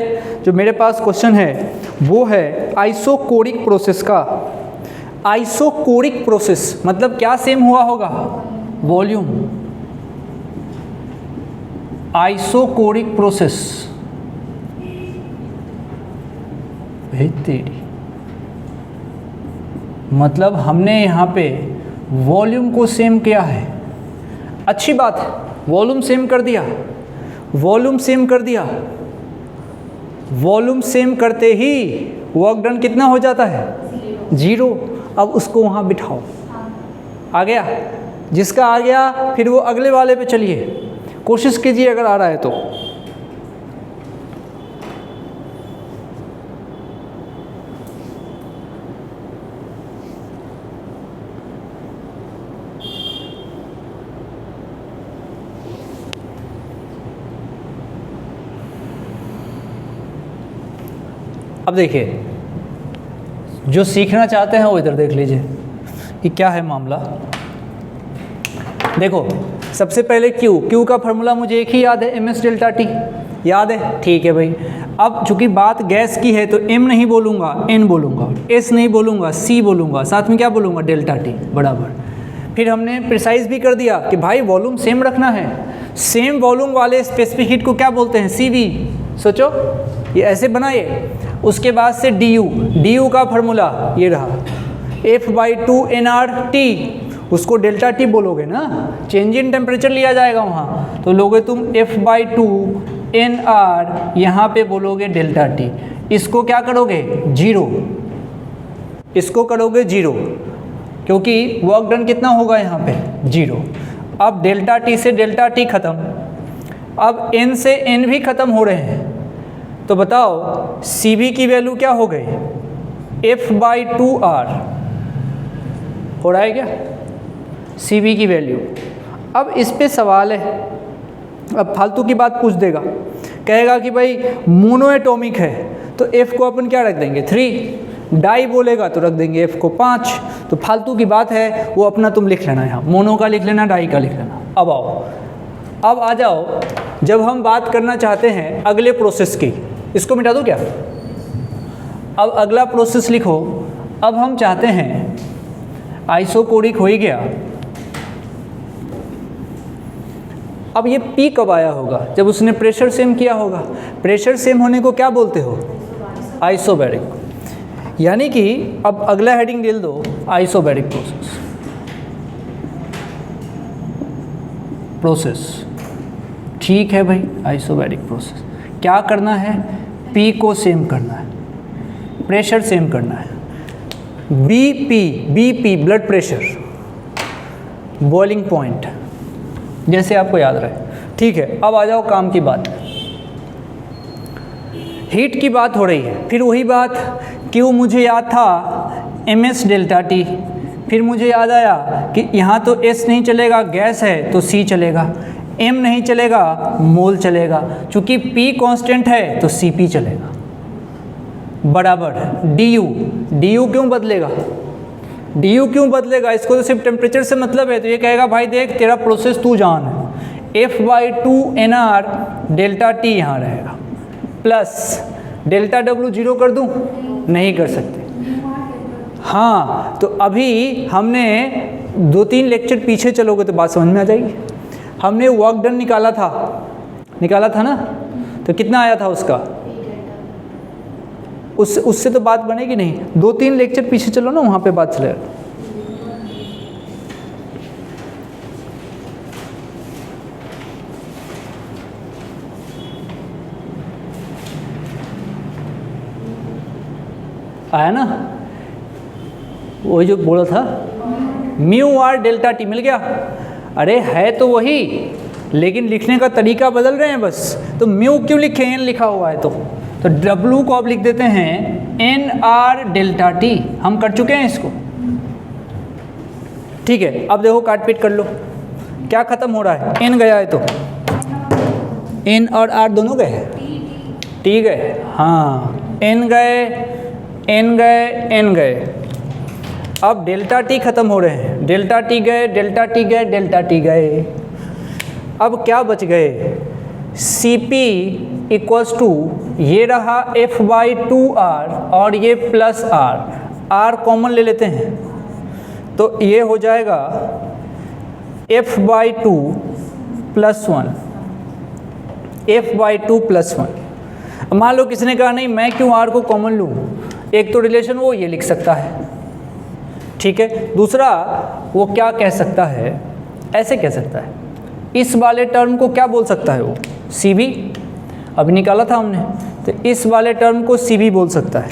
जो मेरे पास क्वेश्चन है वो है आइसोकोरिक प्रोसेस का। आइसोकोरिक प्रोसेस मतलब क्या सेम हुआ होगा? वॉल्यूम। आइसोकोरिक प्रोसेस, तेरी मतलब हमने यहाँ पे वॉल्यूम को सेम किया है। अच्छी बात है, वॉल्यूम सेम कर दिया, वॉल्यूम सेम कर दिया। वॉल्यूम सेम करते ही वर्क डन कितना हो जाता है? 0। अब उसको वहाँ बिठाओ, आ गया? जिसका आ गया फिर वो अगले वाले पे चलिए, कोशिश कीजिए अगर आ रहा है तो। अब देखिए, जो सीखना चाहते हैं वो इधर देख लीजिए कि क्या है मामला। देखो सबसे पहले Q का फॉर्मूला मुझे एक ही याद है, ms डेल्टा टी, याद है? ठीक है भाई। अब चूंकि बात गैस की है तो m नहीं बोलूँगा, n बोलूँगा, s नहीं बोलूँगा, c बोलूँगा, साथ में क्या बोलूँगा? डेल्टा टी बराबर। फिर हमने प्रिसाइज भी कर दिया कि भाई वॉल्यूम सेम रखना है। सेम वॉल्यूम वाले स्पेसिफिक हीट को क्या बोलते हैं? CV। सोचो, ये ऐसे बनाइए। उसके बाद से du का फॉर्मूला ये रहा, F/2 nRT, उसको डेल्टा टी बोलोगे ना, चेंज इन टेम्परेचर लिया जाएगा वहाँ, तो लोगे तुम F/2 nR, यहाँ पे बोलोगे डेल्टा टी। इसको क्या करोगे? 0, इसको करोगे 0, क्योंकि वर्क डन कितना होगा यहाँ पे? 0। अब डेल्टा टी से डेल्टा टी खत्म, अब n से n भी खत्म हो रहे हैं, तो बताओ CV की वैल्यू क्या हो गई? F/2R हो रहा है क्या? CV की वैल्यू। अब इस पे सवाल है, अब फालतू की बात पूछ देगा, कहेगा कि भाई मोनोएटॉमिक है तो F को अपन क्या रख देंगे 3, डाई बोलेगा तो रख देंगे F को 5। तो फालतू की बात है, वो अपना तुम लिख लेना, यहाँ मोनो का लिख लेना, डाई का लिख लेना। अब आओ, अब आ जाओ, जब हम बात करना चाहते हैं अगले प्रोसेस की, इसको मिटा दो क्या, अब अगला प्रोसेस लिखो। अब हम चाहते हैं आइसोकोरिक हो ही गया, अब ये P कब आया होगा, जब उसने प्रेशर सेम किया होगा। प्रेशर सेम होने को क्या बोलते हो, आइसोबैरिक। यानी कि अब अगला हेडिंग डाल दो, आइसोबैरिक प्रोसेस। ठीक है भाई, आइसोबैरिक प्रोसेस क्या करना है, P को सेम करना है, प्रेशर सेम करना है। BP blood pressure, boiling point, जैसे आपको याद रहे। ठीक है, अब आ जाओ काम की बात, हीट की बात हो रही है। फिर वही बात, Q मुझे याद था ms डेल्टा T, फिर मुझे याद आया कि यहाँ तो S नहीं चलेगा, गैस है तो C चलेगा, M नहीं चलेगा, मोल चलेगा, चूँकि P कांस्टेंट है तो Cp चलेगा, बराबर du क्यों बदलेगा, क्यों बदलेगा, इसको तो सिर्फ टेम्परेचर से मतलब है। तो ये कहेगा भाई देख तेरा प्रोसेस तू जान, F/2 nR डेल्टा T यहाँ रहेगा, प्लस डेल्टा W 0 कर दूँ, नहीं कर सकते। हाँ, तो अभी हमने 2-3 लेक्चर पीछे चलोगे तो बात समझ में आ जाएगी। हमने वर्क डन निकाला था ना, तो कितना आया था उसका, उससे तो बात बनेगी नहीं। 2-3 लेक्चर पीछे चलो ना, वहाँ पे बात चलेगा। आया ना, वही जो बोला था μR डेल्टा T, मिल गया। अरे है तो वही, लेकिन लिखने का तरीका बदल रहे हैं बस। तो म्यू क्यों लिखे, n लिखा हुआ है तो W को अब लिख देते हैं nR डेल्टा T। हम कर चुके हैं इसको, ठीक है। अब देखो काट पीट कर लो, क्या खत्म हो रहा है, n गया है तो n और r दोनों गए, T गए, हाँ n गए। अब डेल्टा T खत्म हो रहे हैं, डेल्टा T गए। अब क्या बच गए, Cp इक्वल्स टू ये रहा F/2R और ये प्लस R कॉमन ले लेते हैं तो ये हो जाएगा F/2 + 1, F/2 + 1। मान लो किसी ने कहा नहीं मैं क्यों R को कॉमन लूँ, एक तो रिलेशन वो ये लिख सकता है, ठीक है। दूसरा वो क्या कह सकता है, ऐसे कह सकता है, इस वाले टर्म को क्या बोल सकता है वो, Cv, अभी निकाला था हमने, तो इस वाले टर्म को Cv बोल सकता है।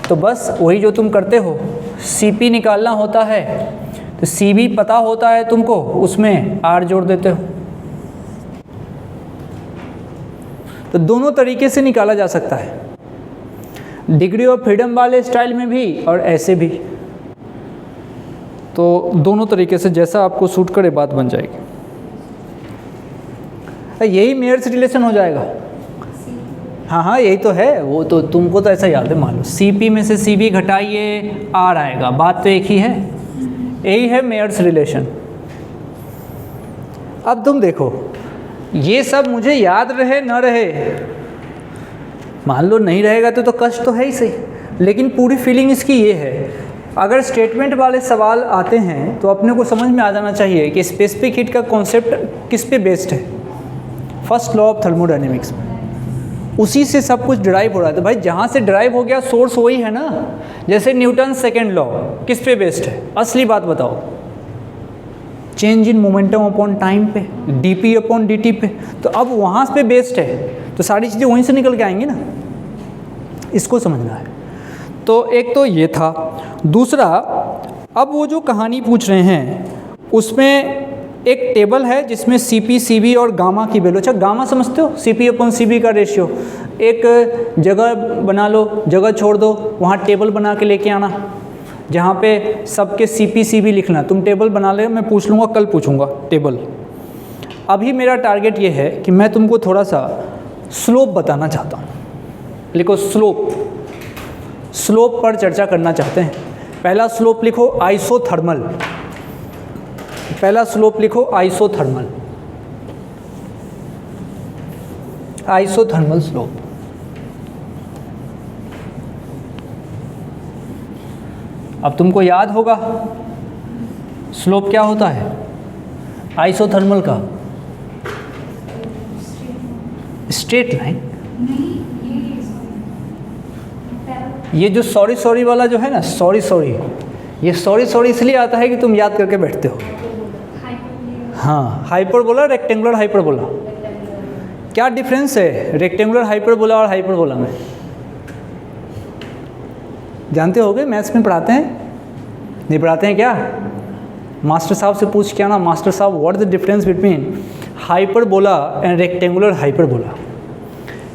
तो बस वही जो तुम करते हो, Cp निकालना होता है तो Cv पता होता है तुमको, उसमें R जोड़ देते हो। तो दोनों तरीके से निकाला जा सकता है, डिग्री ऑफ फ्रीडम वाले स्टाइल में भी और ऐसे भी। तो दोनों तरीके से जैसा आपको सूट करे बात बन जाएगी। यही मेयर्स रिलेशन हो जाएगा। हाँ यही तो है, वो तो तुमको तो ऐसा याद है, मान लो Cp में से Cv घटाइए R आएगा, बात तो एक ही है, यही है मेयर्स रिलेशन। अब तुम देखो, ये सब मुझे याद रहे न रहे, मान लो नहीं रहेगा तो कष्ट तो है ही सही, लेकिन पूरी फीलिंग इसकी ये है, अगर स्टेटमेंट वाले सवाल आते हैं तो अपने को समझ में आ जाना चाहिए कि स्पेसिफिक हीट का कॉन्सेप्ट किस पे बेस्ड है, फर्स्ट लॉ ऑफ थर्मोडायनेमिक्स में, उसी से सब कुछ ड्राइव हो रहा है। तो भाई जहाँ से ड्राइव हो गया सोर्स वही है ना। जैसे न्यूटन सेकेंड लॉ किस पे बेस्ड है, असली बात बताओ, change in momentum upon time पे, dp अपॉन dt पे, तो अब वहाँ पे बेस्ड है तो सारी चीज़ें वहीं से निकल के आएंगी ना, इसको समझना है। तो एक तो ये था। दूसरा, अब वो जो कहानी पूछ रहे हैं उसमें एक टेबल है जिसमें Cp, Cv और गामा की वैल्यू, अच्छा गामा समझते हो, Cp अपॉन Cv का रेशियो, एक जगह बना लो, जगह छोड़ दो, वहाँ टेबल बना के लेके आना, जहाँ पे सबके CP लिखना, तुम टेबल बना ले, मैं पूछ लूँगा, कल पूछूँगा टेबल। अभी मेरा टारगेट ये है कि मैं तुमको थोड़ा सा स्लोप बताना चाहता हूँ। लिखो स्लोप, स्लोप पर चर्चा करना चाहते हैं। पहला स्लोप लिखो आइसोथर्मल, पहला स्लोप लिखो आइसोथर्मल, आइसोथर्मल स्लोप। अब तुमको याद होगा स्लोप क्या होता है आइसोथर्मल का? Straight line. ये जो सॉरी वाला जो है ना, सॉरी, ये सॉरी इसलिए आता है कि तुम याद करके बैठते हो। हाँ, हाइपरबोला, रेक्टेंगुलर हाइपरबोला। क्या डिफरेंस है रेक्टेंगुलर हाइपरबोला और हाइपरबोला में? जानते होगे, मैथ्स में पढ़ाते हैं, नहीं पढ़ाते हैं क्या? मास्टर साहब से पूछ के आना, मास्टर साहब what is the difference between hyperbola and rectangular hyperbola.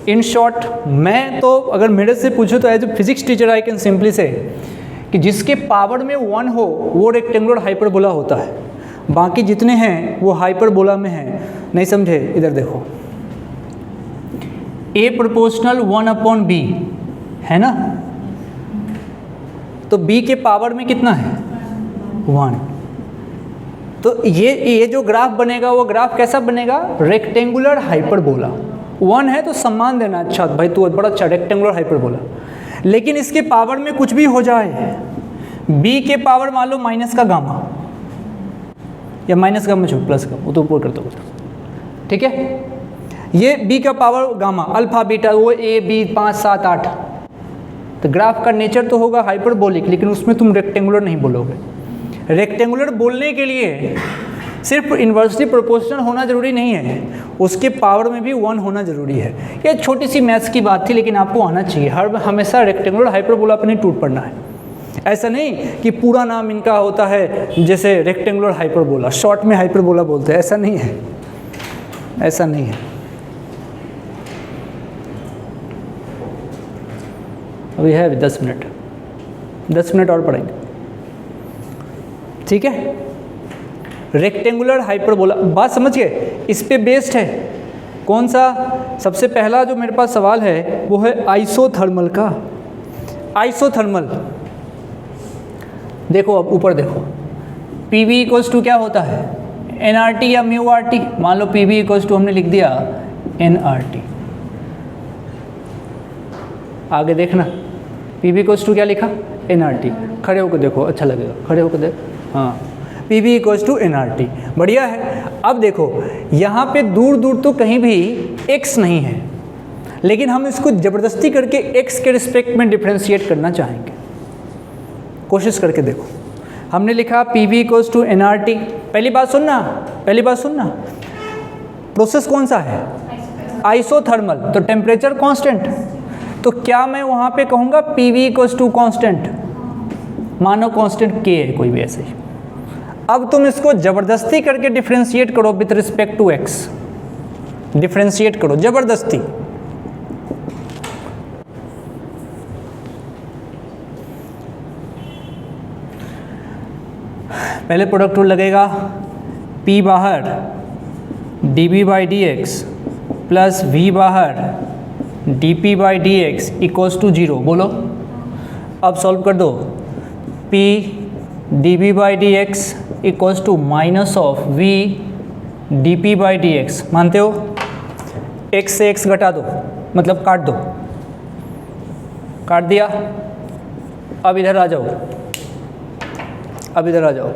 In short, मैं तो अगर मेरे से पूछो तो as a physics teacher I can simply say कि जिसके पावर में 1 हो वो रेक्टेंगुलर हाइपरबोला होता है, बाकी जितने हैं वो हाइपरबोला में हैं। नहीं समझे? इधर देखो, A प्रोपोर्शनल 1/b है ना, तो B के पावर में कितना है 1। तो ये जो ग्राफ बनेगा वो ग्राफ कैसा बनेगा? Rectangular hyperbola. 1 है तो सम्मान देना, अच्छा भाई तू बड़ा अच्छा, रेक्टेंगुलर हाइपरबोला। लेकिन इसके पावर में कुछ भी हो जाए, B के पावर मान लो माइनस का गामा, या माइनस गामा छोड़ प्लस का, वो तो ऊपर करता होता, ठीक है। ये B का पावर गामा, अल्फा बीटा, वो A B 5 7 8, तो ग्राफ का नेचर तो होगा हाइपरबोलिक, लेकिन उसमें तुम रेक्टेंगुलर नहीं बोलोगे। रेक्टेंगुलर बोलने के लिए सिर्फ इन्वर्सली प्रोपोर्शनल होना ज़रूरी नहीं है, उसके पावर में भी 1 होना ज़रूरी है। ये छोटी सी मैथ्स की बात थी, लेकिन आपको आना चाहिए। हमेशा रेक्टेंगुलर हाइपरबोला पर नहीं टूट पड़ना है। ऐसा नहीं कि पूरा नाम इनका होता है जैसे रेक्टेंगुलर हाइपरबोला, शॉर्ट में हाइपरबोला बोलते हैं, ऐसा नहीं है, ऐसा नहीं है। अभी है 10 मिनट, 10 मिनट और पढ़ेंगे, ठीक है। रेक्टेंगुलर हाइपरबोला, बात समझ गए? इस पे बेस्ड है कौन सा? सबसे पहला जो मेरे पास सवाल है वो है आइसोथर्मल का। आइसोथर्मल देखो, अब ऊपर देखो, PV इक्वल्स टू क्या होता है? NRT या μRT। मान लो PV इक्वल्स टू हमने लिख दिया NRT। आगे देखना, PV इक्वल्स टू क्या लिखा? NRT। खड़े होकर देखो, अच्छा लगेगा, खड़े होकर देखो। हाँ, PV इक्वल्स टू NRT, बढ़िया है। अब देखो यहाँ पे दूर दूर तो कहीं भी x नहीं है, लेकिन हम इसको ज़बरदस्ती करके x के रिस्पेक्ट में डिफ्रेंशिएट करना चाहेंगे। कोशिश करके देखो, हमने लिखा PV इक्वल्स टू NRT। पहली बात सुनना, पहली बात सुनना, प्रोसेस कौन सा है? आइसोथर्मल, तो टेम्परेचर कांस्टेंट। तो क्या मैं वहाँ पे कहूँगा PV इक्वल्स टू कांस्टेंट? मानो कांस्टेंट K है कोई भी ऐसे ही। अब तुम इसको ज़बरदस्ती करके डिफ्रेंशिएट करो with respect to x, differentiate करो ज़बरदस्ती। पहले प्रोडक्ट रूल लगेगा, P बाहर dB/dx प्लस V बाहर dP/dx इक्वल्स टू 0। बोलो, अब सॉल्व कर दो। P dB/dx equals to minus of V dP/dx। मानते हो? x से x घटा दो, मतलब काट दो, काट दिया। अब इधर आ जाओ, अब इधर आ जाओ।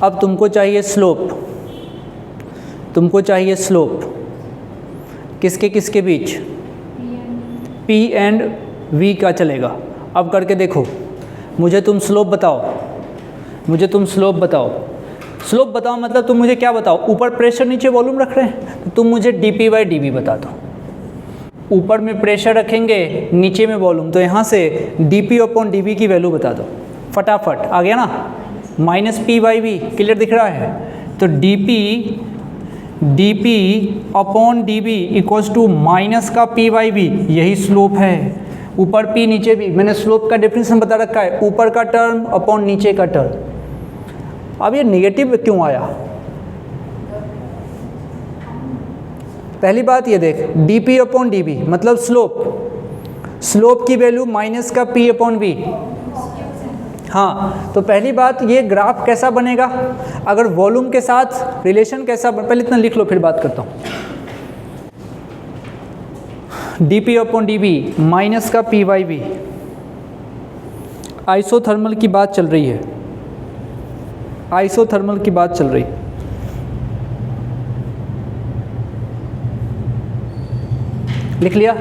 अब तुमको चाहिए स्लोप, तुमको चाहिए स्लोप किसके किसके बीच? P एंड V का चलेगा। अब करके देखो, मुझे तुम स्लोप बताओ, मुझे तुम स्लोप बताओ। स्लोप बताओ मतलब तुम मुझे क्या बताओ? ऊपर प्रेशर नीचे वॉल्यूम रख रहे हैं, तो तुम मुझे dP/dV बता दो। ऊपर में प्रेशर रखेंगे, नीचे में वॉल्यूम, तो यहाँ से dP/dV की वैल्यू बता दो फटाफट। आ गया ना? -P/V, क्लियर दिख रहा है? तो dP/dV इक्वल्स टू माइनस का P/V, यही स्लोप है। ऊपर p नीचे b, मैंने स्लोप का डेफिनेशन बता रखा है, ऊपर का टर्म अपॉन नीचे का टर्म। अब ये निगेटिव क्यों आया? पहली बात ये देख, dp अपॉन db मतलब स्लोप की वैल्यू माइनस का p अपॉन v। हाँ, तो पहली बात ये ग्राफ कैसा बनेगा, अगर वॉल्यूम के साथ रिलेशन कैसा पहले इतना लिख लो फिर बात करता हूँ। dp अपॉन dv माइनस का p बाई v, आइसोथर्मल की बात चल रही है, आइसोथर्मल की बात चल रही है। लिख लिया?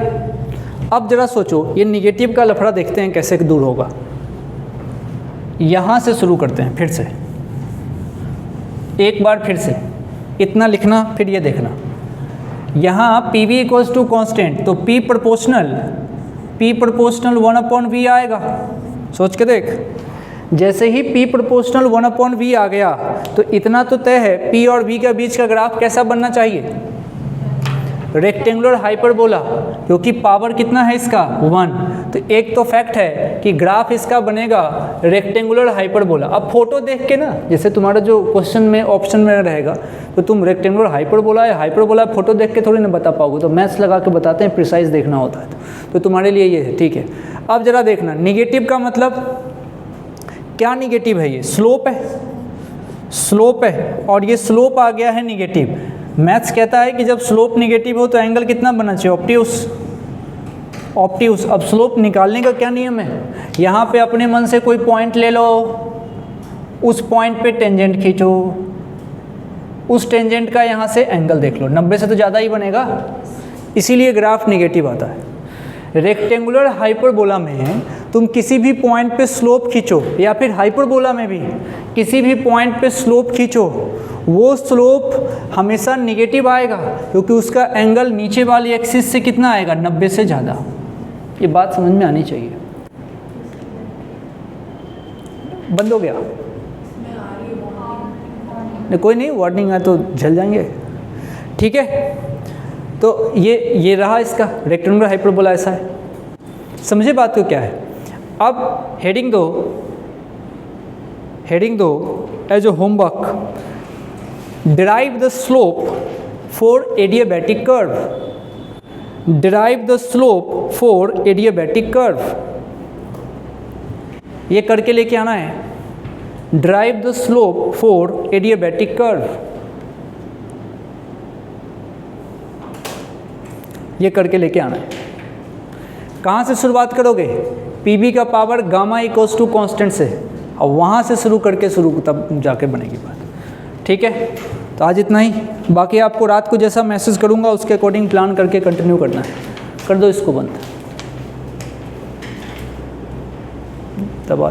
अब जरा सोचो, ये निगेटिव का लफड़ा देखते हैं कैसे दूर होगा। यहाँ से शुरू करते हैं फिर से, एक बार फिर से इतना लिखना, फिर ये देखना। यहाँ P V equals to constant, तो P प्रोपोर्शनल 1/v आएगा। सोच के देख, जैसे ही P प्रोपोर्शनल 1/v आ गया तो इतना तो तय है P और V के बीच का ग्राफ कैसा बनना चाहिए, रेक्टेंगुलर हाइपरबोला, क्योंकि पावर कितना है इसका 1। तो एक तो फैक्ट है कि ग्राफ इसका बनेगा रेक्टेंगुलर हाइपरबोला। अब फोटो देख के ना, जैसे तुम्हारा जो क्वेश्चन में ऑप्शन में रहेगा तो तुम रेक्टेंगुलर हाइपरबोला है हाइपरबोला फोटो देख के थोड़ी ना बता पाओगे, तो मैथ्स लगा के बताते हैं, प्रिसाइज देखना होता है। तो तुम्हारे लिए ये है, ठीक है। अब जरा देखना, निगेटिव का मतलब क्या, निगेटिव है ये स्लोप है और ये स्लोप आ गया है निगेटिव। मैथ्स कहता है कि जब स्लोप निगेटिव हो तो एंगल कितना बनना चाहिए, ऑप्टियूस। अब स्लोप निकालने का क्या नियम है, यहाँ पे अपने मन से कोई पॉइंट ले लो, उस पॉइंट पे टेंजेंट खींचो, उस टेंजेंट का यहाँ से एंगल देख लो, 90 से तो ज़्यादा ही बनेगा, इसीलिए ग्राफ निगेटिव आता है। रेक्टेंगुलर हाइपरबोला में तुम किसी भी पॉइंट पे स्लोप खींचो, या फिर हाइपरबोला में भी किसी भी पॉइंट पे स्लोप खींचो, वो स्लोप हमेशा निगेटिव आएगा, क्योंकि उसका एंगल नीचे वाली एक्सिस से कितना आएगा, 90 से ज़्यादा। ये बात समझ में आनी चाहिए। बंद हो गया? नहीं, कोई नहीं, वार्निंग है तो झल जाएंगे, ठीक है। तो ये रहा इसका रेक्टेंगुलर हाइपरबोला, ऐसा है। समझे बात को क्या है? अब हेडिंग दो as a homework, derive the slope for adiabatic curve, derive the slope for adiabatic curve। ये करके लेके आना है, derive the slope for adiabatic curve, ये करके लेके आना है। कहाँ से शुरुआत करोगे, पीबी का power gamma equals to constant से, और वहाँ से शुरू करके तब जाके बनेगी बात, ठीक है। तो आज इतना ही, बाकी आपको रात को जैसा मैसेज करूँगा उसके अकॉर्डिंग प्लान करके कंटिन्यू करना है। कर दो इसको बंद, तब